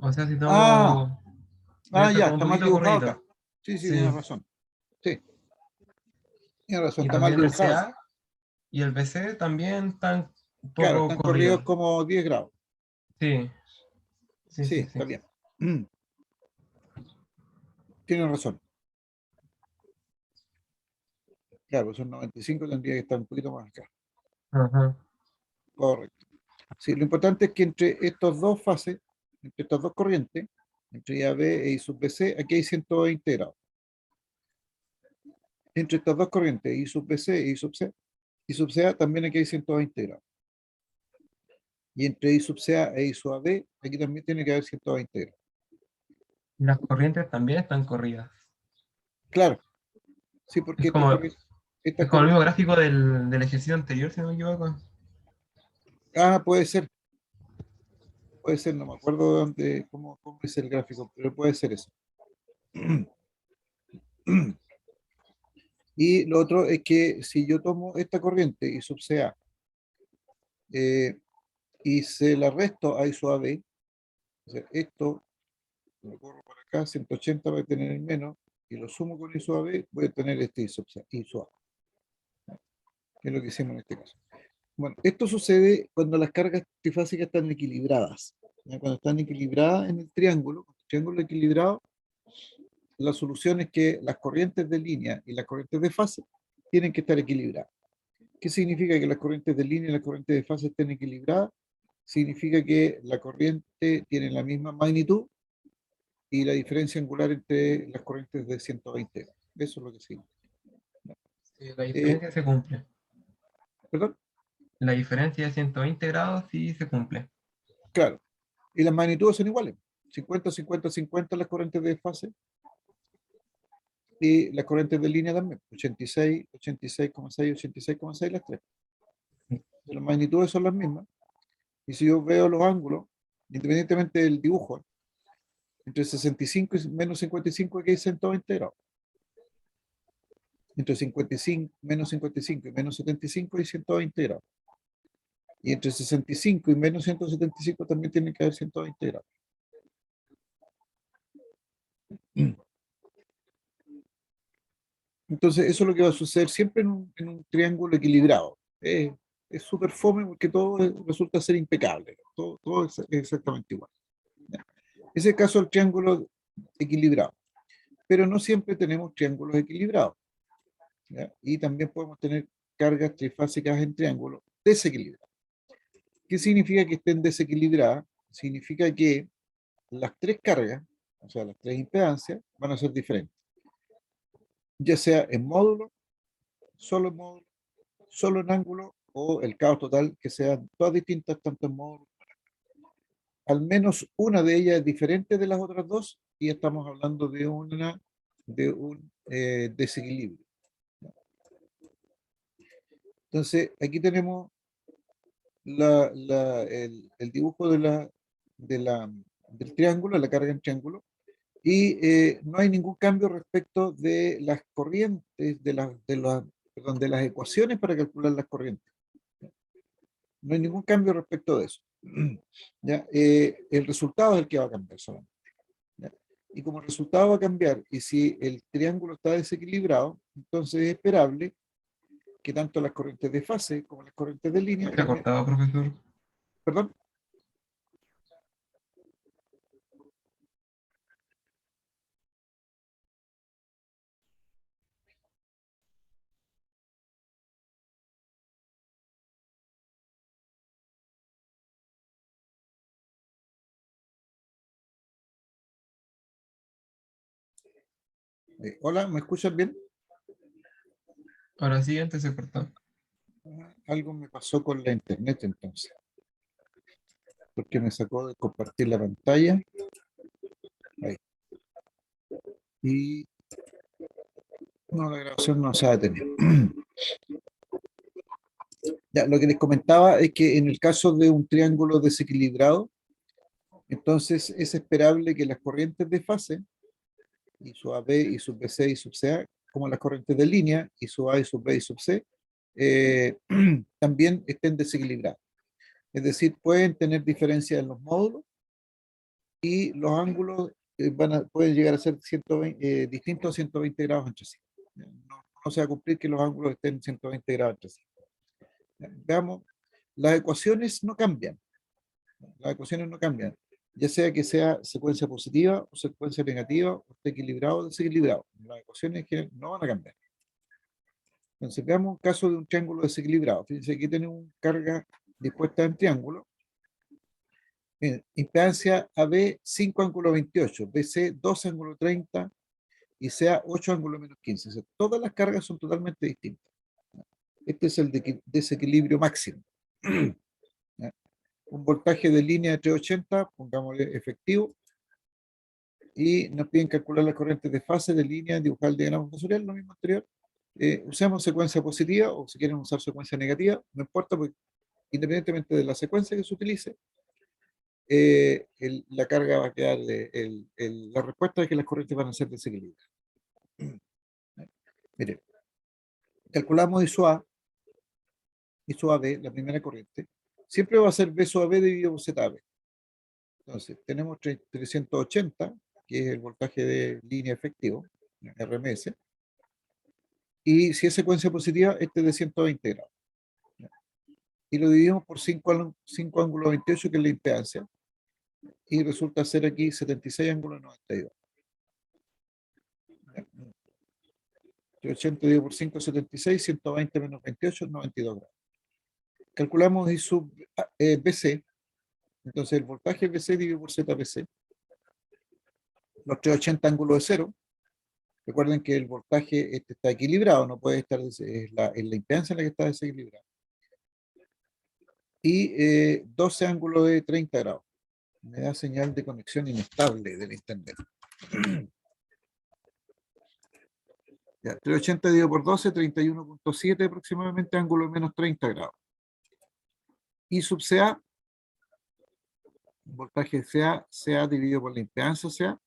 O sea, si Ah, tomo, debe estar ya, como un está mal poquito dibujado acá. corridito. Sí, sí, Sí. tienes razón. Sí, tienes razón, Y está mal también el dibujado. CA y el BC también están un Claro, poco están corridos corridos. como 10 grados. Sí, sí, Sí, sí, está sí. bien. Tienes razón. Claro, son 95, tendría que estar un poquito más acá. Ajá. Correcto. Sí, lo importante es que entre estas dos fases, entre estas dos corrientes, entre IAB e I sub BC, aquí hay 120 grados. Entre estas dos corrientes, I sub BC e I sub CA, también aquí hay 120 grados. Y entre I sub CA e I sub AB, aquí también tiene que haber 120 grados. Y las corrientes también están corridas. Claro, sí, Es porque como, estas es como el corrientes, mismo gráfico del ejercicio anterior, si no me equivoco. puede ser, no me acuerdo dónde, cómo es el gráfico, pero puede ser eso. Y lo otro es que si yo tomo esta corriente I sub CA eh, y se la resto a I sub AB, o sea, esto lo corro por acá, 180 voy a tener el menos, y lo sumo con I sub AB, voy a tener este I sub A, que es lo que hicimos en este caso. Bueno, esto sucede cuando las cargas trifásicas están equilibradas. ¿Ya? Cuando están equilibradas en el triángulo equilibrado, la solución es que las corrientes de línea y las corrientes de fase tienen que estar equilibradas. ¿Qué significa que las corrientes de línea y las corrientes de fase estén equilibradas? Significa que la corriente tiene la misma magnitud y la diferencia angular entre las corrientes de 120 grados. Eso es lo que significa. Sí, la Eh, diferencia se cumple. ¿Perdón? La diferencia de 120 grados sí se cumple. Claro. Y las magnitudes son iguales. 50, 50, 50 las corrientes de fase y las corrientes de línea también. 86, 86,6, 86,6 las tres. Las magnitudes son las mismas. Y si yo veo los ángulos, independientemente del dibujo, entre 65 y menos 55 aquí hay 120 grados. Entre 55, menos 55 y menos 75 hay 120 grados. Y entre 65 y menos 175 también tiene que haber 120 grados. Entonces, eso es lo que va a suceder siempre en un triángulo equilibrado. Es súper fome porque todo resulta ser impecable. Todo es exactamente igual. ¿Ya? Ese es el caso del triángulo equilibrado. Pero no siempre tenemos triángulos equilibrados. ¿Ya? Y también podemos tener cargas trifásicas en triángulos desequilibrados. ¿Qué significa que estén desequilibradas? Significa que las tres cargas, o sea, las tres impedancias, van a ser diferentes. Ya sea en módulo, módulo, solo en ángulo o el caos total, que sean todas distintas, tanto en módulo. Al menos una de ellas es diferente de las otras dos y estamos hablando de un desequilibrio. Entonces, aquí tenemos el dibujo de del triángulo, la carga en triángulo, y no hay ningún cambio respecto de las corrientes, perdón, de las ecuaciones para calcular las corrientes. No hay ningún cambio respecto de eso. ¿Ya? El resultado es el que va a cambiar solamente. ¿Ya? Y como el resultado va a cambiar, y si el triángulo está desequilibrado, entonces es esperable que tanto las corrientes de fase como las corrientes de línea Se ha cambien. cortado, profesor. Perdón. Hola, ¿me escuchan bien? Ahora sí, antes se cortó. Algo me pasó con la internet entonces, porque me sacó de compartir la pantalla. Ahí. Y no, la grabación no se ha detenido. Ya, lo que les comentaba es que en el caso de un triángulo desequilibrado, entonces es esperable que las corrientes de fase, I sub AB, I sub BC, I sub CA, como las corrientes de línea, I sub A, I sub B, I sub C, eh, también estén desequilibradas. Es decir, pueden tener diferencias en los módulos y los ángulos pueden llegar a ser 120, distintos a 120 grados entre sí. No, no se va a cumplir que los ángulos estén 120 grados entre sí. Veamos, las ecuaciones no cambian. Las ecuaciones no cambian. Ya sea que sea secuencia positiva o secuencia negativa, o esté equilibrado o desequilibrado. Las ecuaciones que no van a cambiar. Entonces, veamos un caso de un triángulo desequilibrado. Fíjense, aquí tenemos carga dispuesta en triángulo. Impedancia AB 5 ángulo 28, BC 2 ángulo 30 y CA 8 ángulo menos 15. O sea, todas las cargas son totalmente distintas. Este es el desequilibrio máximo. Un voltaje de línea de 380, pongámosle efectivo, y nos piden calcular las corrientes de fase de línea, dibujar el diagrama fasorial, lo mismo anterior. Usamos secuencia positiva o si quieren usar secuencia negativa, no importa, porque independientemente de la secuencia que se utilice, la carga va a quedar, la respuesta es que las corrientes van a ser desequilibradas. Mire, calculamos I sub A, I sub AB, la primera corriente, siempre va a ser B sub AB dividido por ZB. Entonces, tenemos 380, que es el voltaje de línea efectivo, RMS, y si es secuencia positiva, este es de 120 grados. Y lo dividimos por 5 ángulos 28, que es la impedancia, y resulta ser aquí 76 ángulos 92. 80 dividido por 5, 76, 120 menos 28, 92 grados. Calculamos I sub BC, entonces el voltaje BC dividido por ZBC, los 380 ángulos de cero. Recuerden que el voltaje está equilibrado, no puede estar, es la impedancia en la que está desequilibrado. Y 12 ángulos de 30 grados. Me da señal de conexión inestable del internet. Ya, 380 dividido por 12, 31.7 aproximadamente, ángulo de menos 30 grados. Y sub CA, voltaje CA dividido por la impedancia CA.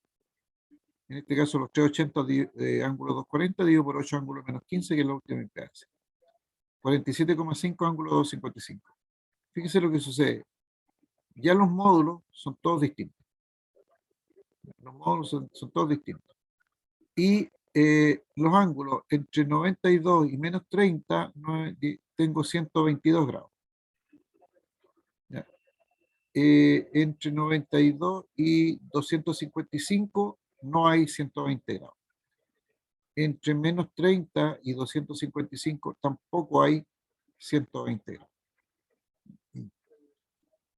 En este caso, los 380 de ángulo 240 dividido por 8 ángulo menos 15, que es la última impedancia. 47,5 ángulo 255. Fíjense lo que sucede. Ya los módulos son todos distintos. Los módulos son todos distintos. Y los ángulos entre 92 y menos 30, tengo 122 grados. ¿Ya? Entre 92 y 255 no hay 120 grados. Entre menos 30 y 255 tampoco hay 120 grados.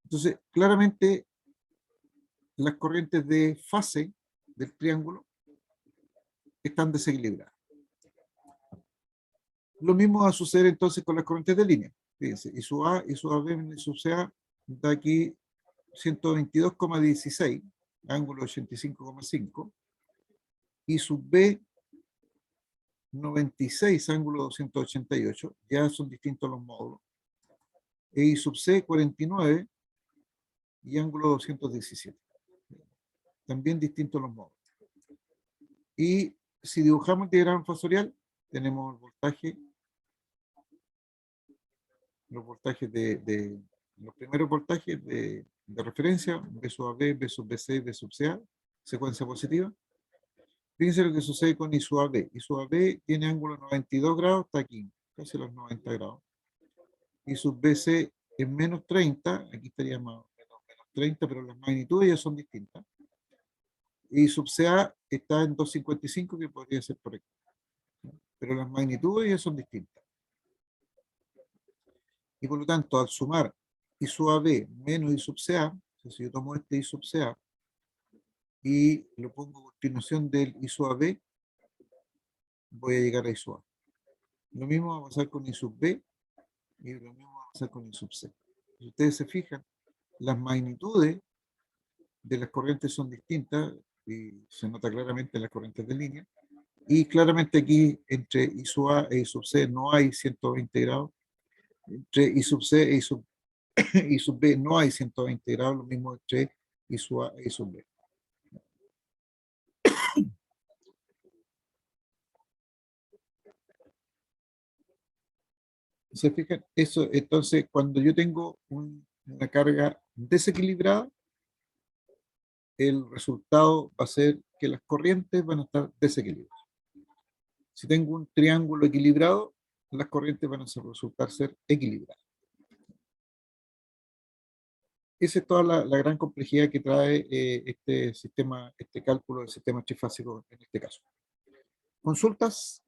Entonces, claramente, las corrientes de fase del triángulo están desequilibradas. Lo mismo va a suceder entonces con las corrientes de línea. Fíjense, I sub A, I sub AB, I sub CA, da aquí 122,16, ángulo 85,5, I sub B, 96, ángulo 288, ya son distintos los módulos, e I sub C, 49, y ángulo 217. También distintos los módulos. Y si dibujamos el diagrama fasorial, tenemos el voltaje, los primeros voltajes de referencia, B sub AB, B sub BC, B sub CA, secuencia positiva. Fíjense lo que sucede con I sub AB. I sub AB tiene ángulo 92 grados, está aquí, casi los 90 grados. I sub BC es menos 30, aquí estaría menos 30, pero las magnitudes ya son distintas. Y sub CA está en 255, que podría ser por aquí. Pero las magnitudes ya son distintas. Y por lo tanto, al sumar I sub AB menos I sub CA, si yo tomo este I sub CA y lo pongo a continuación del I sub AB, voy a llegar a I sub A. Lo mismo va a pasar con I sub B y lo mismo va a pasar con I sub C. Si ustedes se fijan, las magnitudes de las corrientes son distintas y se nota claramente en las corrientes de línea. Y claramente aquí entre I sub A e I sub C no hay 120 grados, Entre I sub C e I sub B no hay 120 grados, lo mismo entre I sub A e I sub B. ¿Se fijan? Eso, entonces, cuando yo tengo una carga desequilibrada, el resultado va a ser que las corrientes van a estar desequilibradas. Si tengo un triángulo equilibrado, las corrientes van a resultar ser equilibradas. Esa es toda la gran complejidad que trae este sistema, este cálculo del sistema trifásico en este caso. ¿Consultas?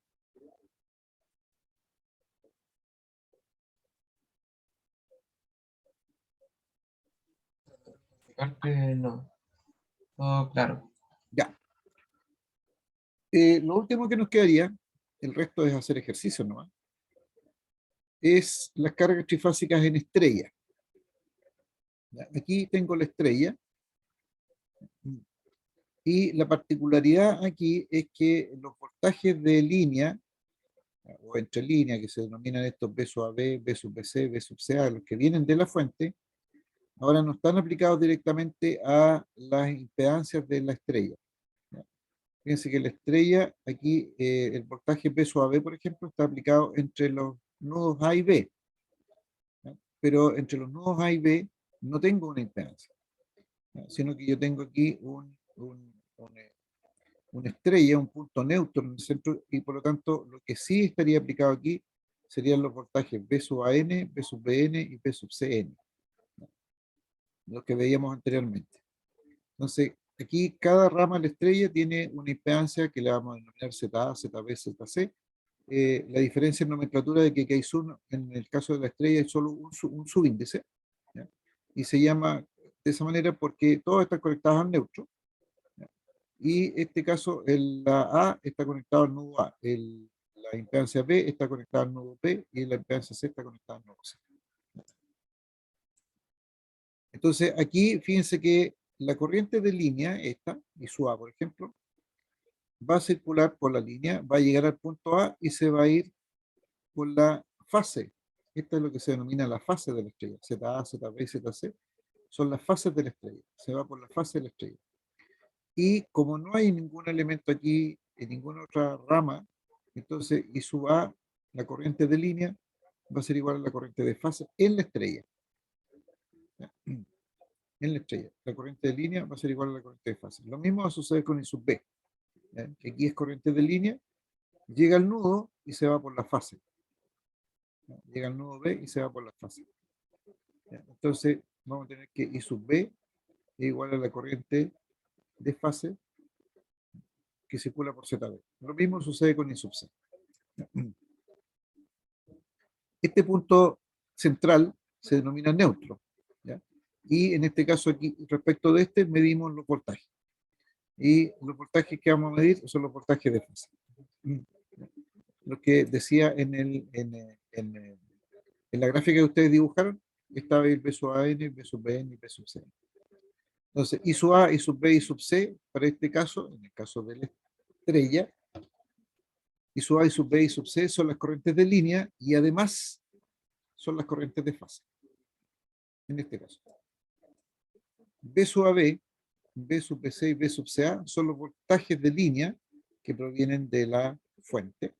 Mi parte, no. Todo claro. Ya. Lo último que nos quedaría, el resto es hacer ejercicio nomás, es las cargas trifásicas en estrella. ¿Ya? Aquí tengo la estrella y la particularidad aquí es que los voltajes de línea o entre líneas que se denominan estos B sub AB, B sub BC, B sub CA, los que vienen de la fuente, ahora no están aplicados directamente a las impedancias de la estrella. ¿Ya? Fíjense que la estrella, aquí el voltaje B sub AB, por ejemplo, está aplicado entre los nodos A y B. ¿Ya? Pero entre los nodos A y B no tengo una impedancia, ¿ya? Sino que yo tengo aquí una estrella, un punto neutro en el centro, y por lo tanto lo que sí estaría aplicado aquí serían los voltajes B sub AN, B sub BN y B sub CN, los que veíamos anteriormente. Entonces, aquí cada rama de la estrella tiene una impedancia que le vamos a denominar ZA, ZB, ZC. La diferencia en nomenclatura de que hay en el caso de la estrella es solo un subíndice, ¿ya? Y se llama de esa manera porque todas están conectadas al neutro. Y este caso, la A está conectada al nodo A, la impedancia B está conectada al nodo B y la impedancia C está conectada al nodo C. Entonces, aquí fíjense que la corriente de línea, esta, y su A, por ejemplo, va a circular por la línea, va a llegar al punto A y se va a ir por la fase. Esta es lo que se denomina la fase de la estrella. ZA, ZB, ZC son las fases de la estrella. Se va por la fase de la estrella. Y como no hay ningún elemento aquí en ninguna otra rama, entonces I sub A, la corriente de línea, va a ser igual a la corriente de fase en la estrella. ¿Ya? En la estrella. La corriente de línea va a ser igual a la corriente de fase. Lo mismo va a suceder con I sub B, ¿ya? Que aquí es corriente de línea, llega al nudo y se va por la fase. ¿Ya? Llega al nudo B y se va por la fase. ¿Ya? Entonces vamos a tener que I sub B es igual a la corriente de fase que circula por ZB. Lo mismo sucede con I sub C. Este punto central se denomina neutro, ¿ya? Y en este caso aquí, respecto de este, medimos los voltajes. Y los voltajes que vamos a medir son los voltajes de fase. Lo que decía en la gráfica que ustedes dibujaron, estaba el B sub AN, B sub BN y B sub C. Entonces, I sub A, I sub B, I sub C, para este caso, en el caso de la estrella, I sub A, I sub B, I sub C son las corrientes de línea y además son las corrientes de fase. En este caso. B sub AB, B sub BC y B sub CA son los voltajes de línea que provienen de la fuente.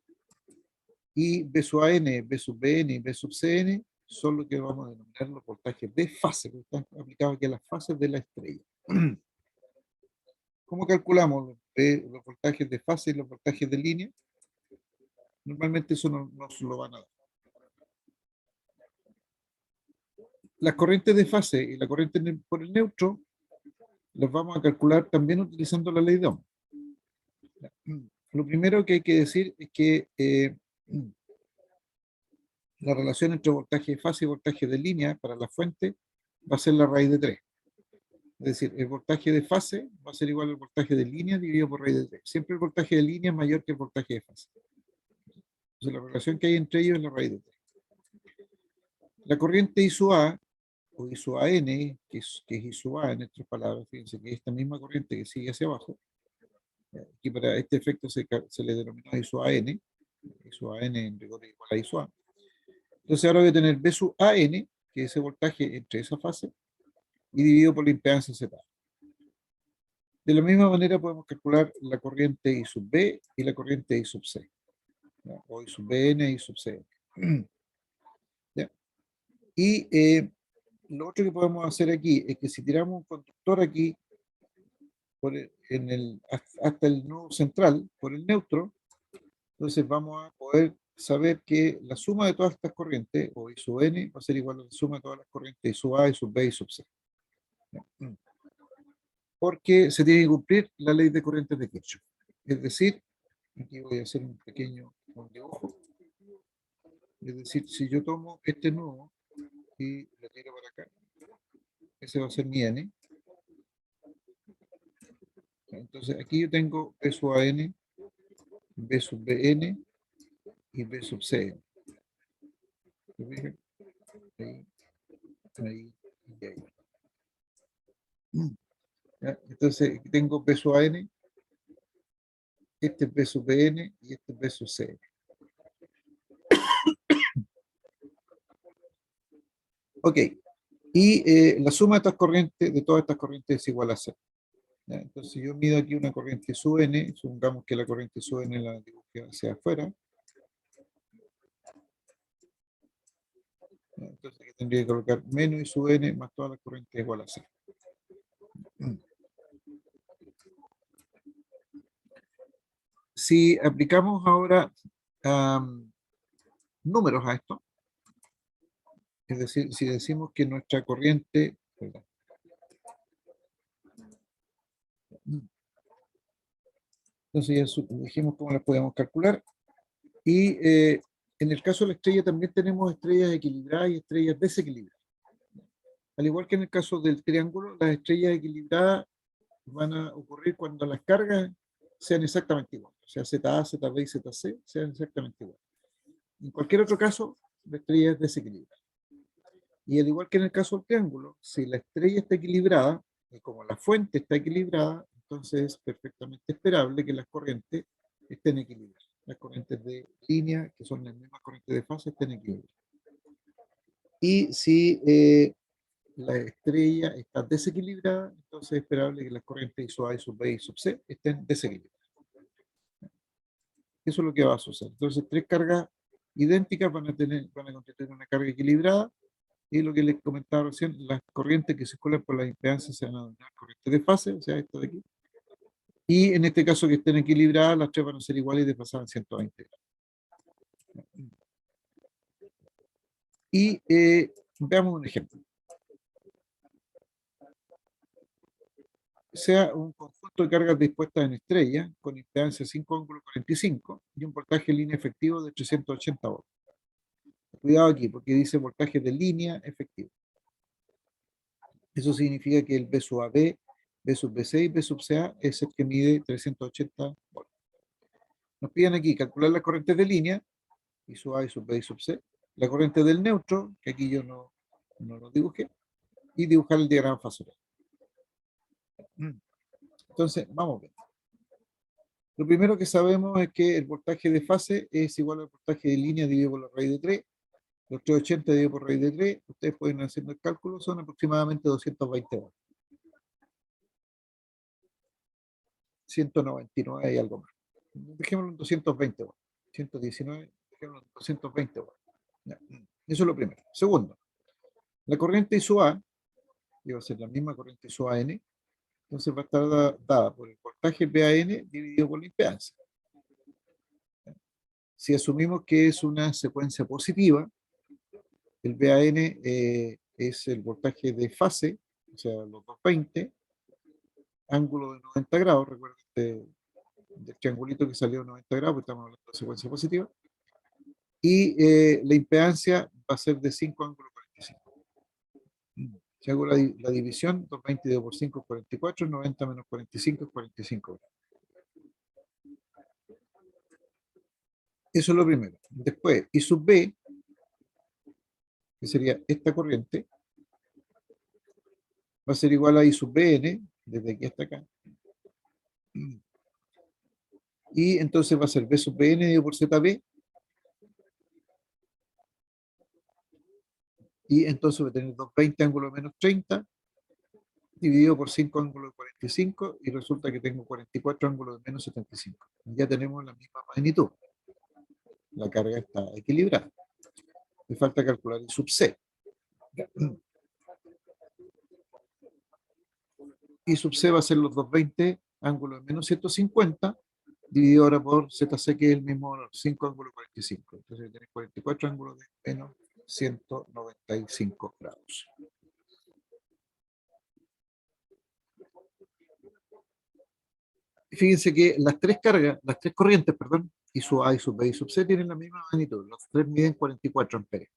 Y B sub AN, B sub BN y B sub CN son lo que vamos a denominar los voltajes de fase, que están aplicados aquí a las fases de la estrella. ¿Cómo calculamos los voltajes de fase y los voltajes de línea? Normalmente eso no se lo van a dar. Las corrientes de fase y la corriente por el neutro las vamos a calcular también utilizando la ley de Ohm. Lo primero que hay que decir es que la relación entre voltaje de fase y voltaje de línea para la fuente va a ser la raíz de 3. Es decir, el voltaje de fase va a ser igual al voltaje de línea dividido por raíz de 3. Siempre el voltaje de línea es mayor que el voltaje de fase. Entonces la relación que hay entre ellos es la raíz de 3. La corriente I sub A o I sub AN, que es I sub A en otras palabras, fíjense que esta misma corriente que sigue hacia abajo, que para este efecto se le denominó I sub AN, I sub AN en rigor igual a I sub A. Entonces ahora voy a tener B sub AN, que es ese voltaje entre esa fase, y dividido por la impedancia Z. De la misma manera podemos calcular la corriente I sub B y la corriente I sub C, ¿ya? O I sub BN y I sub CN. ¿Ya? Y lo otro que podemos hacer aquí es que si tiramos un conductor aquí hasta el nodo central, por el neutro, entonces vamos a poder saber que la suma de todas estas corrientes, o I sub N, va a ser igual a la suma de todas las corrientes I sub A, I sub B, I sub C. ¿Ya? Porque se tiene que cumplir la ley de corrientes de Kirchhoff. Es decir, aquí voy a hacer un pequeño dibujo. Es decir, si yo tomo este nodo y lo tiro para acá, ese va a ser mi N. Entonces aquí yo tengo B sub AN, B sub BN y B sub CN. ¿Se fijan? Ahí, ahí y ahí. ¿Ya? Entonces aquí tengo B sub AN, este es B sub BN y este es B sub CN. Ok, y la suma de estas corrientes, de todas estas corrientes, es igual a cero. ¿Ya? Entonces, si yo mido aquí una corriente sub n, supongamos que la corriente sub n la dibujé hacia afuera. ¿Ya? Entonces, aquí tendría que colocar menos I sub n más todas las corrientes igual a cero. Si aplicamos ahora números a esto, es decir, si decimos que nuestra corriente, perdón, entonces ya dijimos cómo las podemos calcular. Y en el caso de la estrella también tenemos estrellas equilibradas y estrellas desequilibradas. Al igual que en el caso del triángulo, las estrellas equilibradas van a ocurrir cuando las cargas sean exactamente iguales. O sea, ZA, ZB y ZC sean exactamente iguales. En cualquier otro caso, la estrella es desequilibrada. Y al igual que en el caso del triángulo, si la estrella está equilibrada, y como la fuente está equilibrada, entonces es perfectamente esperable que las corrientes estén equilibradas. Las corrientes de línea, que son las mismas corrientes de fase, estén equilibradas. Y si la estrella está desequilibrada, entonces es esperable que las corrientes I sub A, I sub B y sub C estén desequilibradas. Eso es lo que va a suceder. Entonces, tres cargas idénticas van a constituir una carga equilibrada, y lo que les comentaba recién, las corrientes que circulan por las impedancias se van a denominar corrientes de fase, o sea, esto de aquí. Y en este caso que estén equilibradas, las tres van a ser iguales y desplazadas en 120 grados. Y veamos un ejemplo. Sea un conjunto de cargas dispuestas en estrella con impedancia 5 ángulo 45 y un voltaje en línea efectivo de 380 volts. Cuidado aquí, porque dice voltaje de línea efectivo. Eso significa que el B sub AB, B sub BC y B sub CA es el que mide 380 volts. Nos piden aquí calcular las corrientes de línea, I sub A, I sub B, I sub C, la corriente del neutro, que aquí yo no lo dibujé, y dibujar el diagrama fasorial. Entonces, vamos a ver. Lo primero que sabemos es que el voltaje de fase es igual al voltaje de línea dividido por la raíz de 3. Los 380 dividido por raíz de 3, ustedes pueden hacer el cálculo, son aproximadamente 220 volts. 199 y algo más. Dejémoslo en 220 volts. 119, dejémoslo en 220 volts. Ya. Eso es lo primero. Segundo, la corriente I sub A, que va a ser la misma corriente I sub AN, entonces va a estar dada por el voltaje BAN dividido por la impedancia. Si asumimos que es una secuencia positiva, el BAN es el voltaje de fase, o sea, los 220, ángulo de 90 grados, recuerden del triangulito que salió 90 grados, porque estamos hablando de secuencia positiva, y la impedancia va a ser de 5 ángulo 45. Si hago la división, 220 dividido por 5 es 44, 90 menos 45 es 45. Eso es lo primero. Después, I sub B, que sería esta corriente, va a ser igual a I sub BN, desde aquí hasta acá. Y entonces va a ser B sub BN dividido por ZB, Y entonces voy a tener 220 ángulo de menos 30 dividido por 5 ángulos de 45 y resulta que tengo 44 ángulos de menos 75. Ya tenemos la misma magnitud. La carga está equilibrada. Me falta calcular el sub C. Y sub C va a ser los 220 ángulos de menos 150 dividido ahora por ZC, que es el mismo valor, 5 ángulos de 45. Entonces tenés 44 ángulos de menos 195 grados. Y fíjense que las tres cargas, las tres corrientes, perdón, y su A y sub B y sub C tienen la misma magnitud. Los tres miden 44 amperes.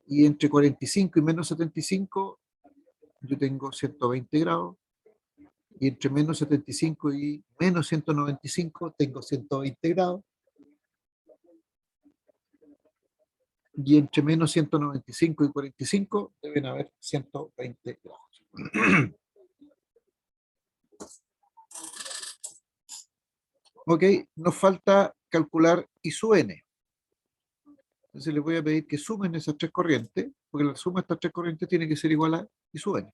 Y entre 45 y menos 75 yo tengo 120 grados. Y entre menos 75 y menos 195 tengo 120 grados. Y entre menos 195 y 45 deben haber 120 grados. Ok, nos falta calcular I sub n. Entonces les voy a pedir que sumen esas tres corrientes, porque la suma de estas tres corrientes tiene que ser igual a I sub n.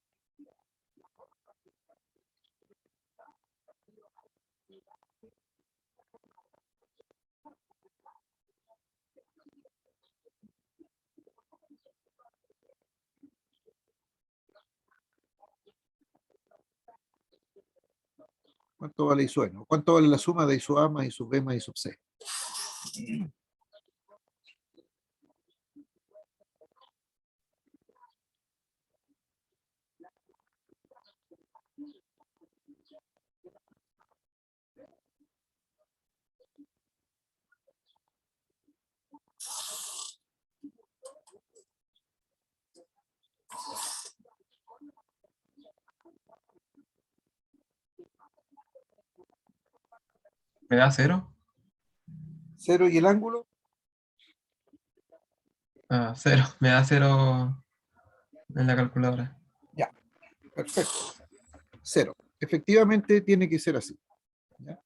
¿Cuánto vale I sub n? ¿Cuánto vale la suma de I sub A más I sub B más I sub C? ¿Me da 0? 0 y el ángulo, Ah, 0. Me da 0 en la calculadora. ya, perfecto. 0. Efectivamente tiene que ser así. ¿Ya?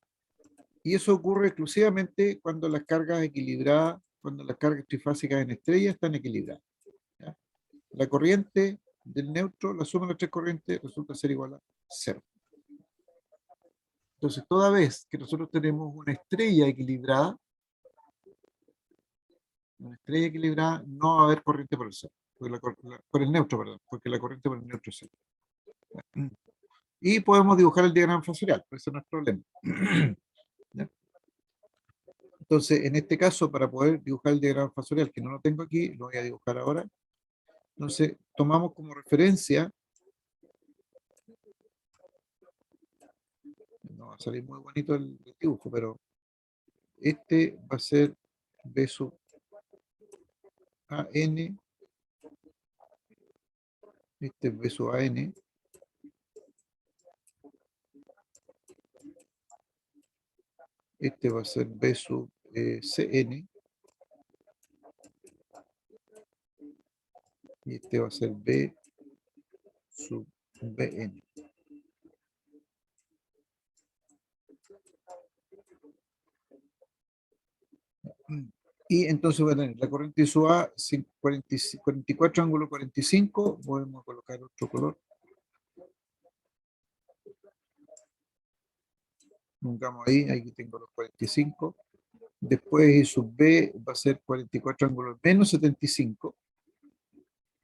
Y eso ocurre exclusivamente cuando las cargas equilibradas, cuando las cargas trifásicas en estrella están equilibradas. ¿Ya? La corriente del neutro, la suma de las tres corrientes resulta ser igual a 0. Entonces, toda vez que nosotros tenemos una estrella equilibrada, no va a haber corriente por el cero, por el neutro, perdón, porque la corriente por el neutro es 0. Y podemos dibujar el diagrama fasorial, pero eso no es problema. ¿Ya? Entonces, en este caso, para poder dibujar el diagrama fasorial, que no lo tengo aquí, lo voy a dibujar ahora. Entonces, tomamos como referencia, no va a salir muy bonito el dibujo, pero este va a ser B sub AN, este es B sub AN, este va a ser B sub CN, y este va a ser B sub BN. Y entonces voy a tener la corriente de sub A, 44 ángulo 45, podemos colocar otro color. Pongamos ahí, aquí tengo los 45. Después I sub B va a ser 44 ángulos menos 75.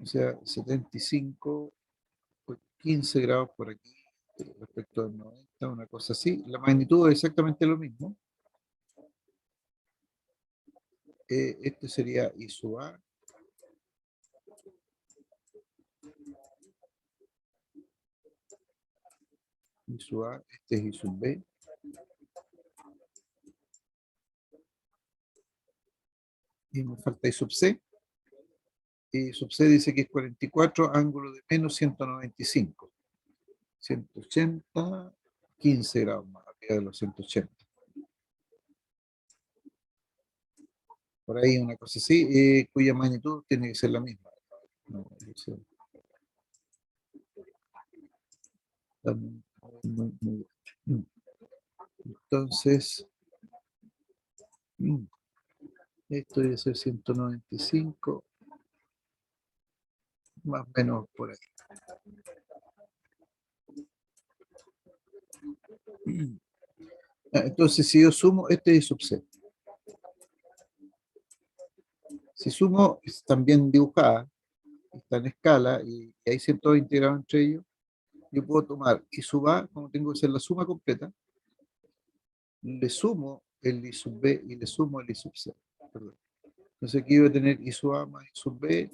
O sea, 75, 15 grados por aquí respecto al 90, una cosa así. La magnitud es exactamente lo mismo. Este sería I sub A. I sub A, este es I sub B. Y me falta I sub C. Y sub C dice que es 44 ángulo de menos 195. 180, 15 grados más arriba de los 180. Por ahí una cosa así, cuya magnitud tiene que ser la misma. No, muy bien. Entonces, esto debe ser 195 más o menos por ahí. Entonces, si yo sumo, este es subset. Si sumo, están bien dibujadas, está en escala y hay 120 grados entre ellos, yo puedo tomar I sub A, como tengo que hacer la suma completa, le sumo el I sub B y le sumo el I sub C. Perdón. Entonces aquí voy a tener I sub A más I sub B,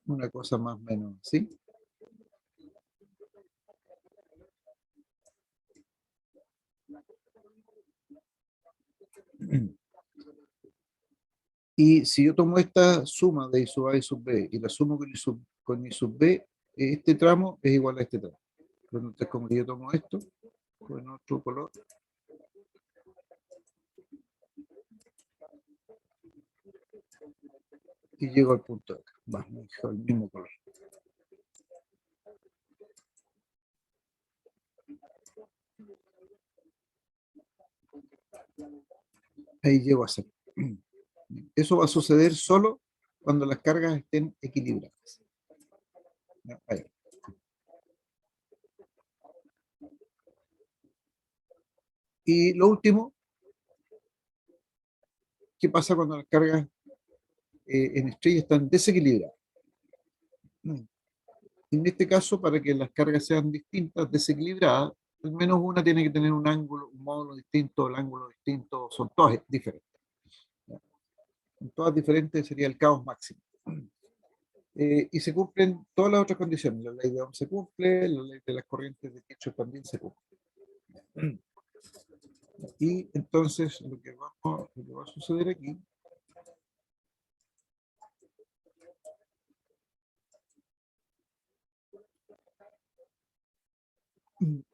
una cosa más o menos así. Y si yo tomo esta suma de I sub A y sub B y la sumo con I sub B, este tramo es igual a este tramo. Entonces, como que yo tomo esto con otro color, y llego al punto de acá. Va, me dejo el mismo color. Ahí llego a cero. Eso va a suceder solo cuando las cargas estén equilibradas. Ahí. Y lo último, ¿qué pasa cuando las cargas en estrella están desequilibradas? En este caso, para que las cargas sean distintas, desequilibradas, al menos una tiene que tener un ángulo, un módulo distinto, el ángulo distinto, son todas diferentes. En todas diferentes sería el caos máximo. Y se cumplen todas las otras condiciones. La ley de Ohm se cumple, la ley de las corrientes de Kirchhoff también se cumple. Y entonces lo que va a suceder aquí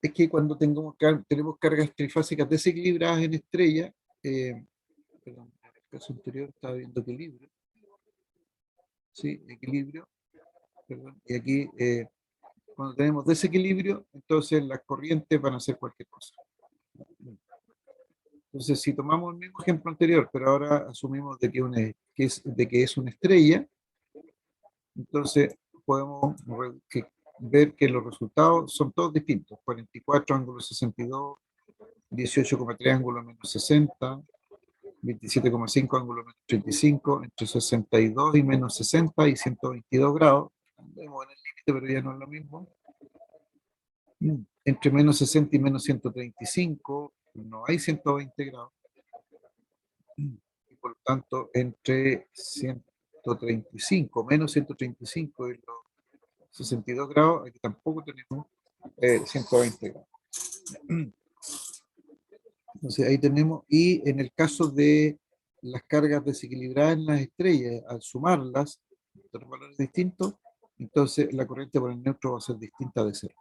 es que cuando tenemos cargas trifásicas desequilibradas en estrella, perdón, en el caso anterior estaba viendo equilibrio, sí, equilibrio, perdón, y aquí cuando tenemos desequilibrio, entonces las corrientes van a hacer cualquier cosa. Entonces, si tomamos el mismo ejemplo anterior, pero ahora asumimos de que es una estrella, entonces podemos ver que los resultados son todos distintos. 44 ángulo 62, 18,3 ángulo menos 60, 27,5 ángulo menos 35, entre 62 y menos 60 y 122 grados. Andemos en el límite, pero ya no es lo mismo. Entre menos 60 y menos 135, no hay 120 grados. Y por lo tanto, entre 135, menos 135 y los 62 grados, aquí tampoco tenemos 120 grados. Entonces ahí tenemos, y en el caso de las cargas desequilibradas en las estrellas, al sumarlas, dos valores distintos, entonces la corriente por el neutro va a ser distinta de cero.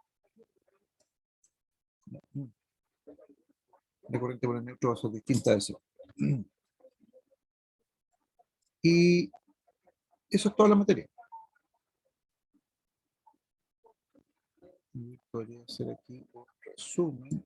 La corriente por el neutro va a ser distinta de cero. Y eso es toda la materia. Y podría hacer aquí un resumen.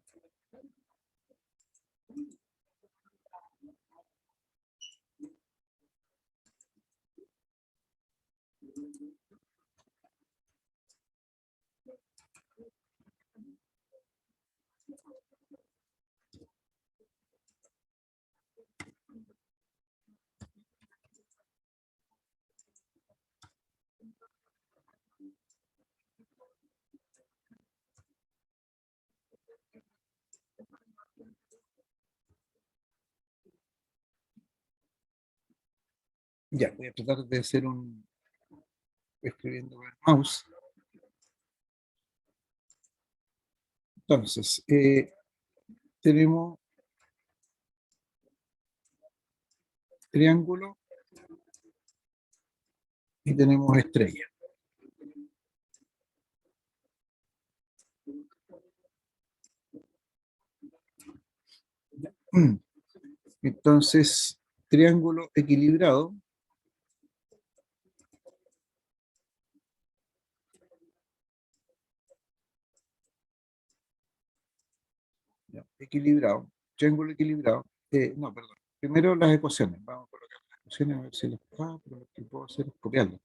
Ya, voy a tratar de hacer escribiendo con el mouse. Entonces, tenemos triángulo y tenemos estrella. Entonces, triángulo equilibrado equilibrado, triángulo equilibrado. No, perdón. Primero las ecuaciones. Vamos a colocar las instrucciones, a ver si las puedo, pero lo que puedo hacer es copiarlas.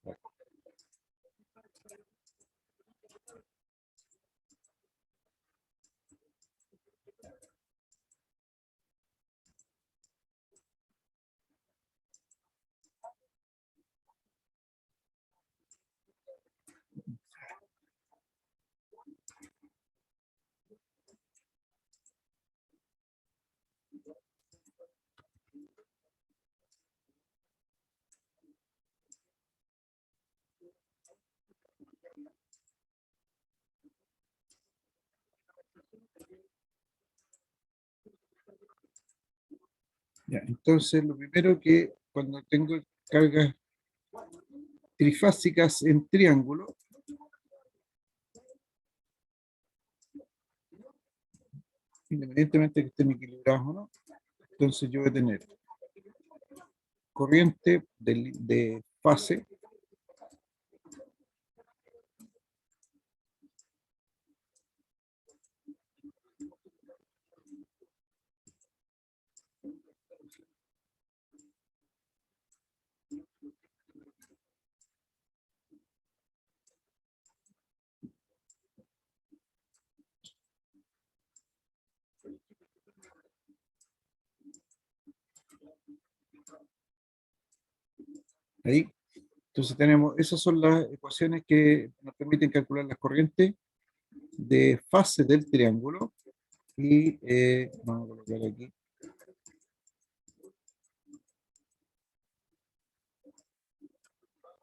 Ya, entonces, lo primero que cuando tengo cargas trifásicas en triángulo, independientemente de que estén equilibrados o no, entonces yo voy a tener corriente de fase ahí. Entonces tenemos, esas son las ecuaciones que nos permiten calcular las corrientes de fase del triángulo. Y vamos a colocar aquí.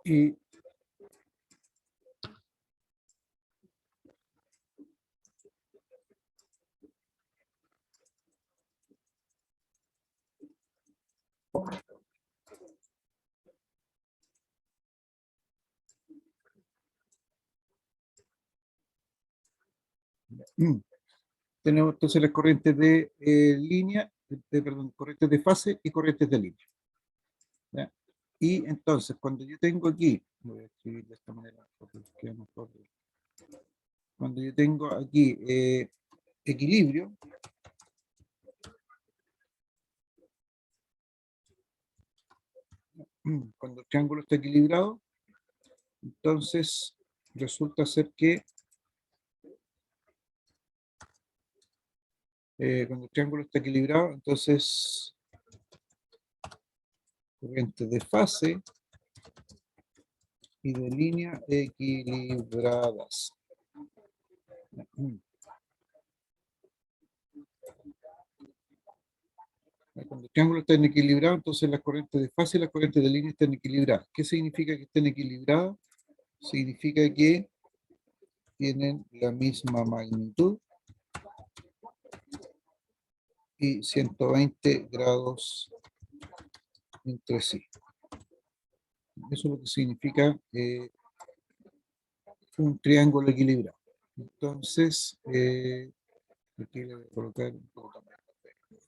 Y tenemos entonces las corrientes de línea, perdón, corrientes de fase y corrientes de línea. ¿Ya? Y entonces, cuando yo tengo aquí, voy a escribir de esta manera, porque queda mejor. Cuando yo tengo aquí equilibrio, cuando el triángulo está equilibrado, entonces resulta ser que cuando el triángulo está equilibrado, entonces corrientes de fase y de línea equilibradas. Cuando el triángulo está equilibrado, entonces las corrientes de fase y las corrientes de línea están equilibradas. ¿Qué significa que estén equilibradas? Significa que tienen la misma magnitud y 120 grados entre sí. Eso es lo que significa un triángulo equilibrado. Entonces, aquí le voy a colocar un poco también.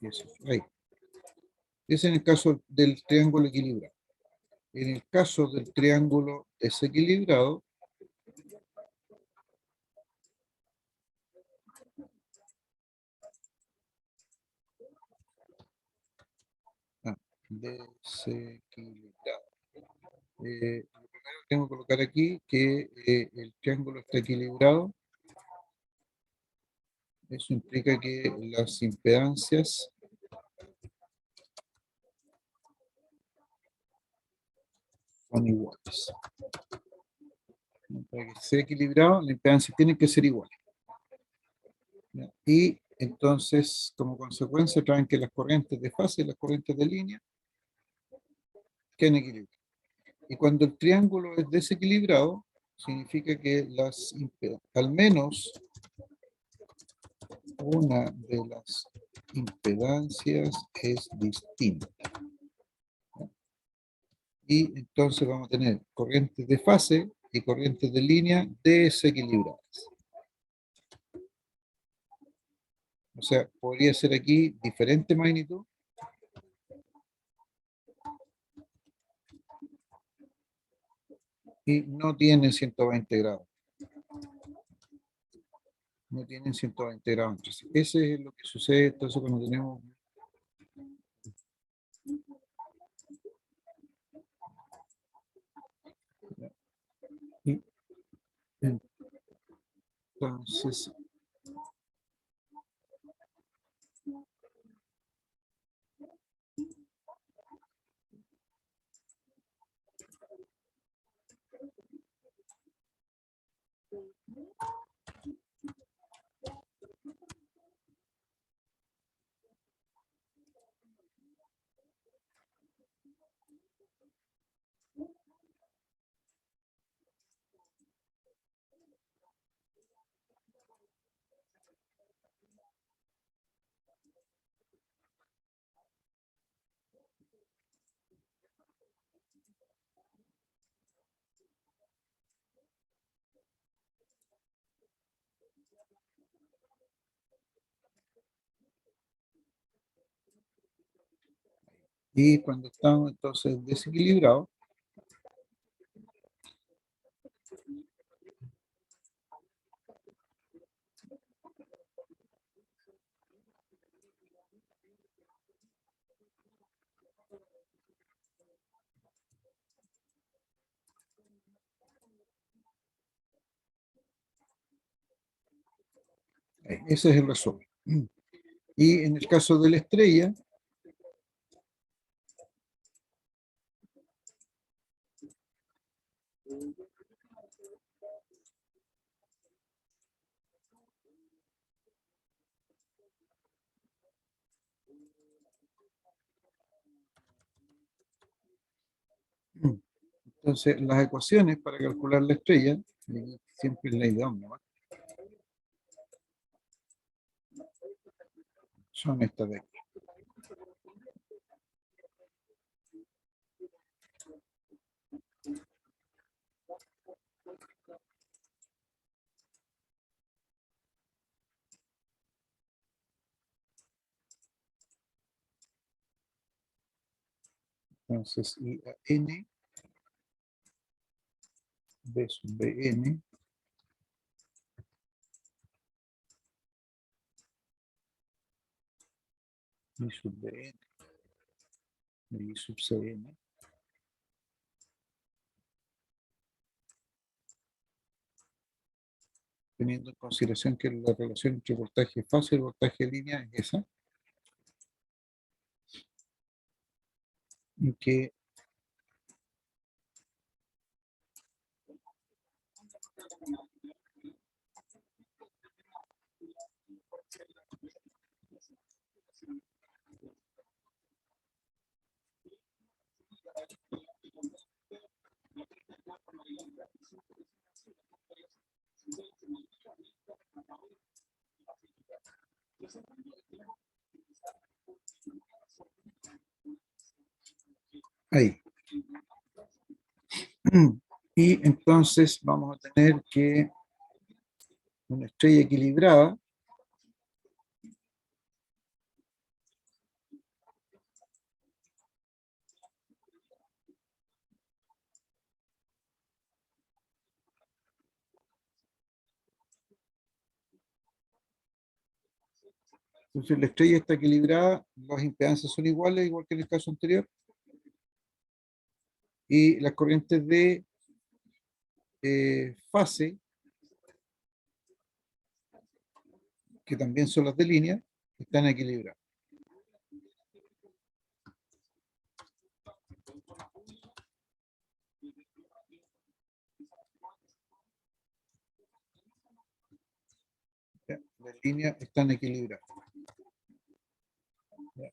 Eso, ahí. Es en el caso del triángulo equilibrado. En el caso del triángulo desequilibrado, desequilibrado. Lo primero que tengo que colocar aquí que el triángulo está equilibrado. Eso implica que las impedancias son iguales. Para que sea equilibrado, las impedancias tienen que ser iguales. ¿Ya? Y entonces, como consecuencia, traen que las corrientes de fase y las corrientes de línea queden equilibradas. Y cuando el triángulo es desequilibrado, significa que al menos una de las impedancias es distinta. Y entonces vamos a tener corrientes de fase y corrientes de línea desequilibradas. O sea, podría ser aquí diferente magnitud. Y no tienen 120 grados. No tienen 120 grados. Entonces, ese es lo que sucede entonces cuando tenemos Entonces, y cuando estamos entonces desequilibrados, ese es el resumen. Y en el caso de la estrella, entonces las ecuaciones para calcular la estrella, siempre es ley de Ohm, ¿no? Son estas de aquí. Entonces, I a n, B sub Bn, I sub Bn, I sub Cn, teniendo en consideración que la relación entre voltaje fase y voltaje de línea es esa, y que ahí. Y entonces vamos a tener que una estrella equilibrada entonces la estrella está equilibrada, las impedancias son iguales, igual que en el caso anterior, y las corrientes de fase, que también son las de línea, están equilibradas. ¿Ya? Las líneas están equilibradas. ¿Ya?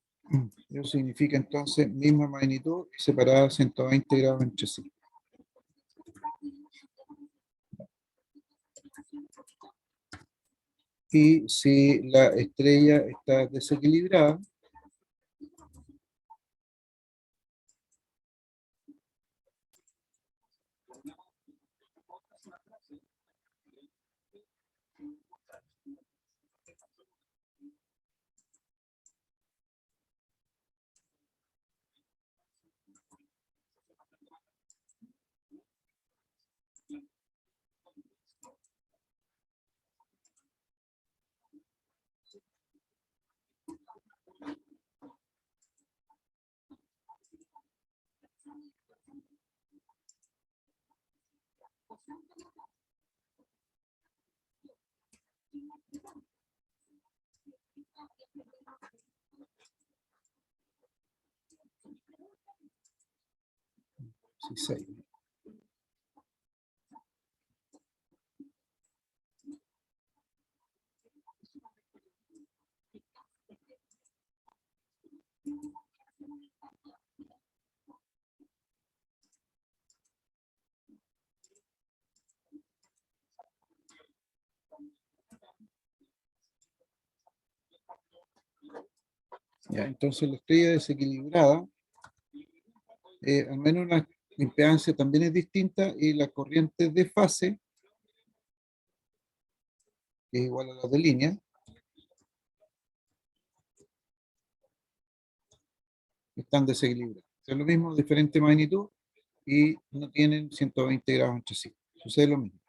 Eso significa entonces misma magnitud y separadas 120 grados entre sí. Y si la estrella está desequilibrada, 16. Ya, entonces la estrella desequilibrada, al menos la impedancia también es distinta y la corriente de fase, que es igual a la de línea, están desequilibradas. Es lo mismo, diferente magnitud y no tienen 120 grados entre sí. Sucede lo mismo.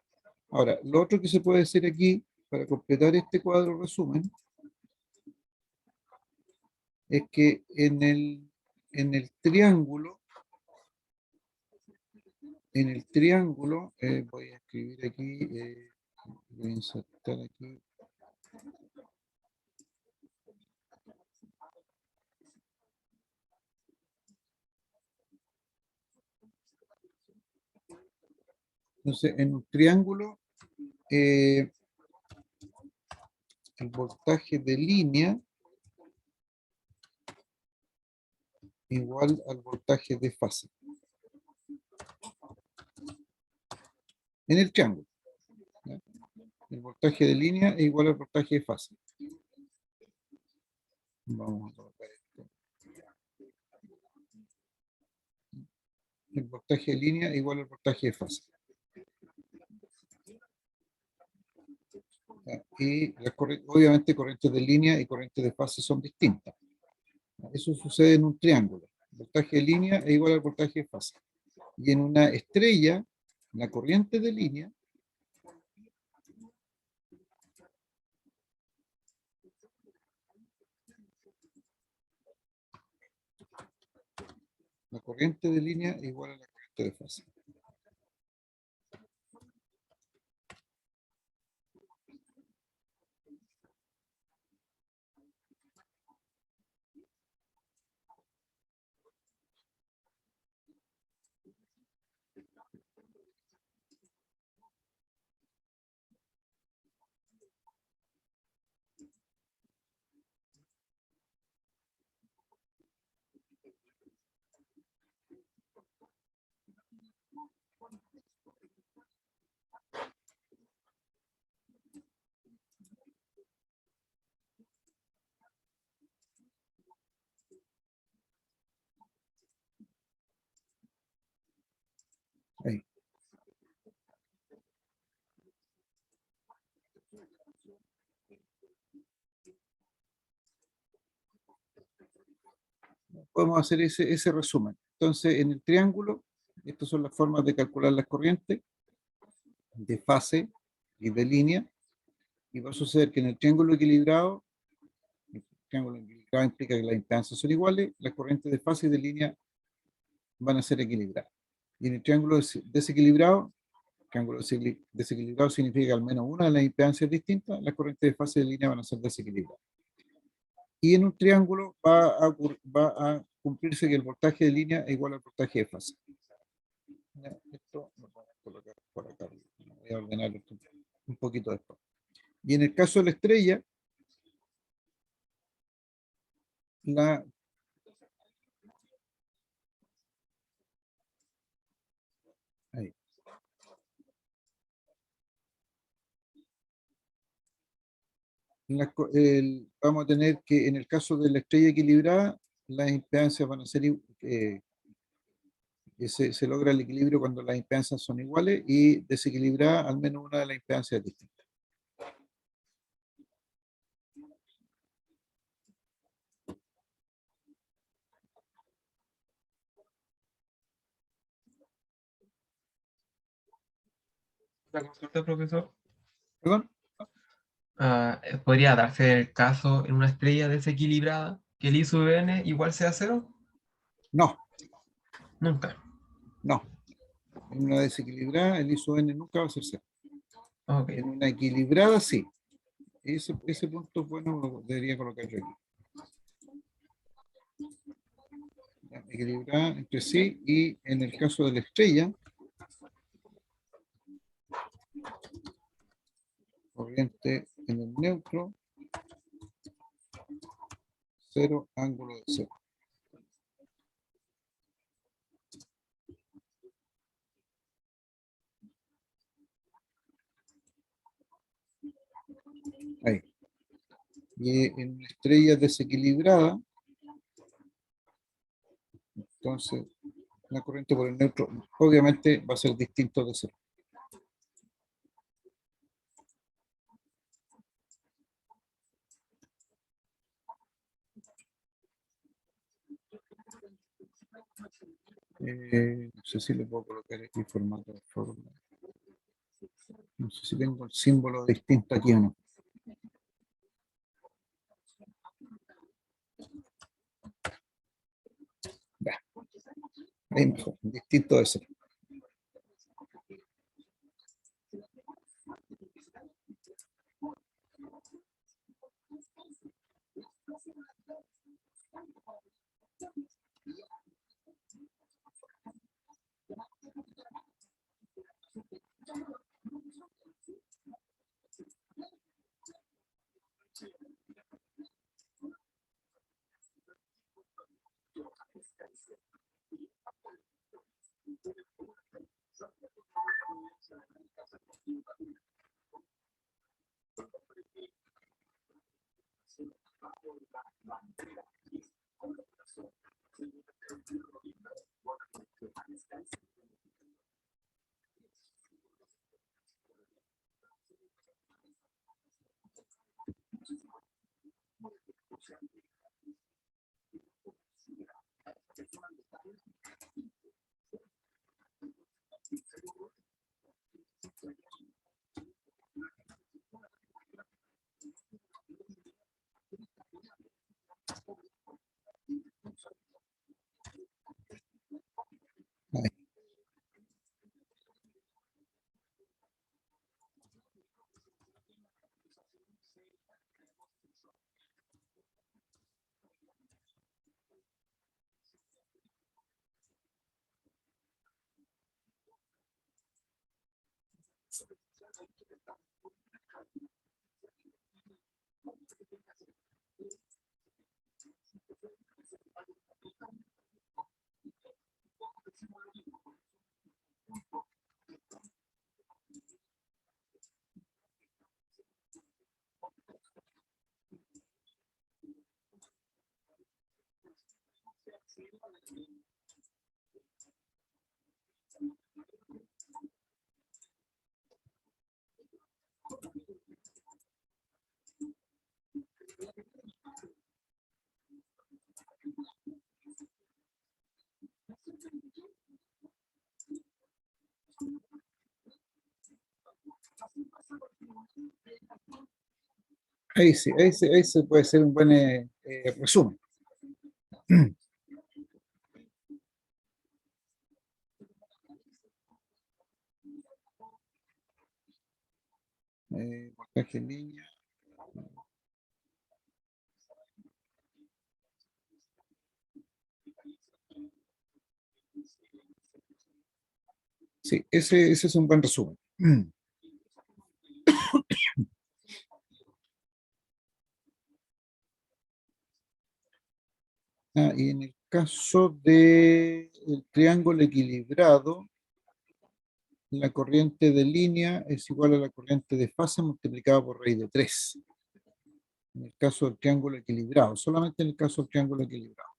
Ahora, lo otro que se puede hacer aquí, para completar este cuadro resumen, es que en el triángulo, voy a escribir aquí, voy a insertar aquí. Entonces, en un triángulo, el voltaje de línea igual al voltaje de fase. En el triángulo, ¿ya? El voltaje de línea es igual al voltaje de fase. Vamos a colocar esto. El voltaje de línea es igual al voltaje de fase. ¿Ya? Y obviamente corrientes de línea y corrientes de fase son distintas. Eso sucede en un triángulo. El voltaje de línea es igual al voltaje de fase. Y en una estrella, la corriente de línea es igual a la corriente de fase. Ahí. Podemos hacer ese resumen. Entonces, en el triángulo, estas son las formas de calcular las corrientes de fase y de línea. Y va a suceder que en el triángulo equilibrado implica que las impedancias son iguales, las corrientes de fase y de línea van a ser equilibradas. Y en el triángulo desequilibrado significa que al menos una de las impedancias es distinta, las corrientes de fase y de línea van a ser desequilibradas. Y en un triángulo va a cumplirse que el voltaje de línea es igual al voltaje de fase. Ya, esto lo vamos a colocar por acá. Voy a ordenar esto un poquito después. Y en el caso de la estrella, ahí. Vamos a tener que en el caso de la estrella equilibrada, las impedancias van a ser, se logra el equilibrio cuando las impedancias son iguales y desequilibrada al menos una de las impedancias es distinta. La consulta, profesor. ¿Perdón? ¿Podría darse el caso en una estrella desequilibrada que el I sub n igual sea cero? No, Nunca. no. En una desequilibrada el ISO-N nunca va a ser cero. Ok. En una equilibrada sí. Ese punto bueno lo debería colocar yo aquí. equilibrada entre sí, y en el caso de la estrella, corriente en el neutro, cero, ángulo de cero. Ahí. Y en una estrella desequilibrada, entonces la corriente por el neutro obviamente va a ser distinto de cero. No sé si le puedo colocar aquí formato de fórmula. No sé si tengo el símbolo distinto aquí o no. Ya. Ahí mejor, distinto de cero. Ahí. Ahí sí, ahí se puede ser un buen resumen. Voltaje en línea. Sí, ese es un buen resumen. Y en el caso del triángulo equilibrado, la corriente de línea es igual a la corriente de fase multiplicada por raíz de 3. En el caso del triángulo equilibrado, solamente en el caso del triángulo equilibrado.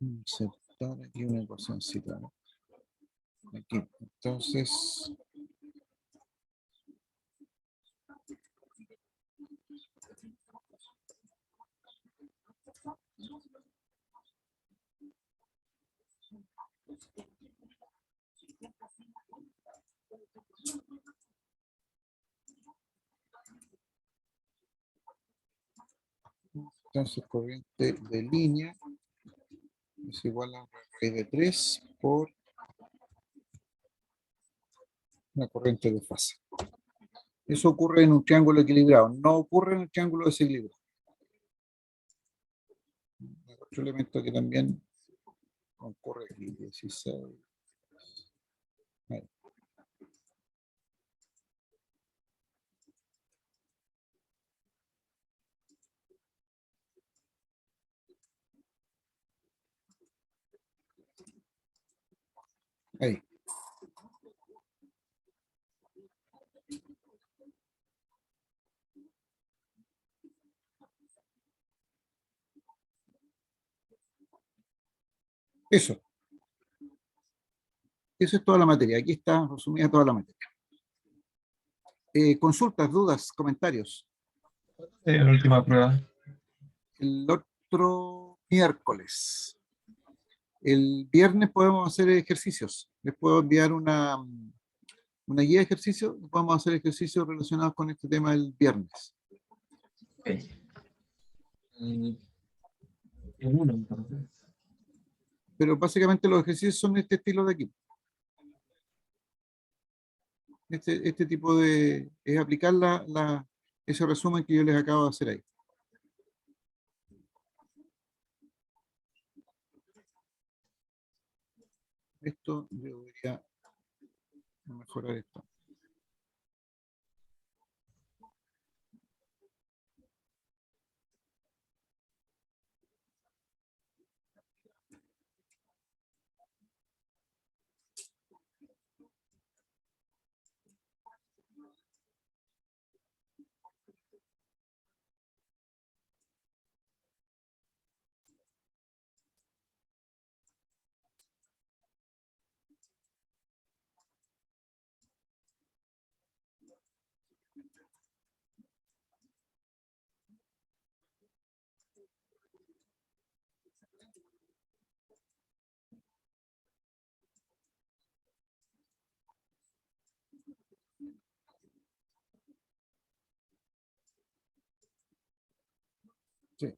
Insertar aquí una ecuacióncita, ¿no? Aquí, entonces, corriente de línea es igual a raíz de 3 por una corriente de fase. Eso ocurre en un triángulo equilibrado, no ocurre en el triángulo desequilibrado. Otro elemento que también concurre aquí, 16. Ahí. Ahí. Eso. Eso es toda la materia. Aquí está resumida toda la materia. Consultas, dudas, comentarios. La última prueba. El otro miércoles. El viernes podemos hacer ejercicios. Les puedo enviar una guía de ejercicio. Podemos hacer ejercicios relacionados con este tema el viernes. Ok. El uno, entonces. Pero básicamente los ejercicios son este estilo de aquí. Este tipo de... es aplicar ese resumen que yo les acabo de hacer ahí. Esto yo debería mejorar esto. Sí.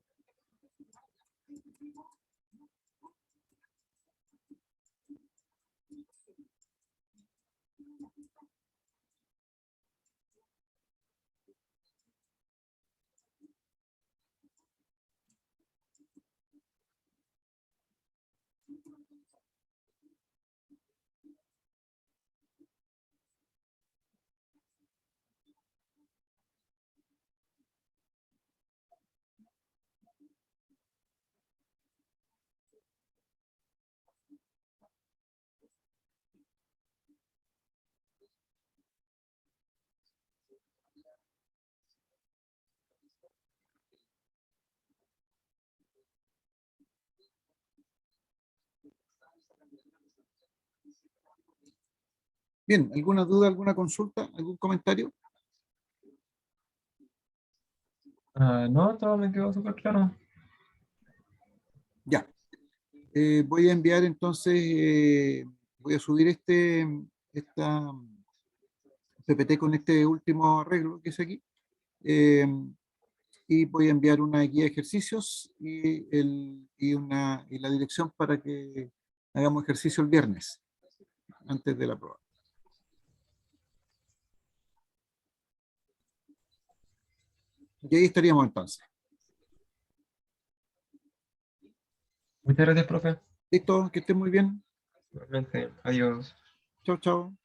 Bien, ¿alguna duda, alguna consulta, algún comentario? No, todo me quedó súper claro. Ya. Voy a enviar entonces, voy a subir esta PPT con este último arreglo que es aquí. Y voy a enviar una guía de ejercicios y la dirección para que hagamos ejercicio el viernes, antes de la prueba. Y ahí estaríamos entonces. Muchas gracias, profe. Listo, que estén muy bien. Realmente, adiós. Chao, chao.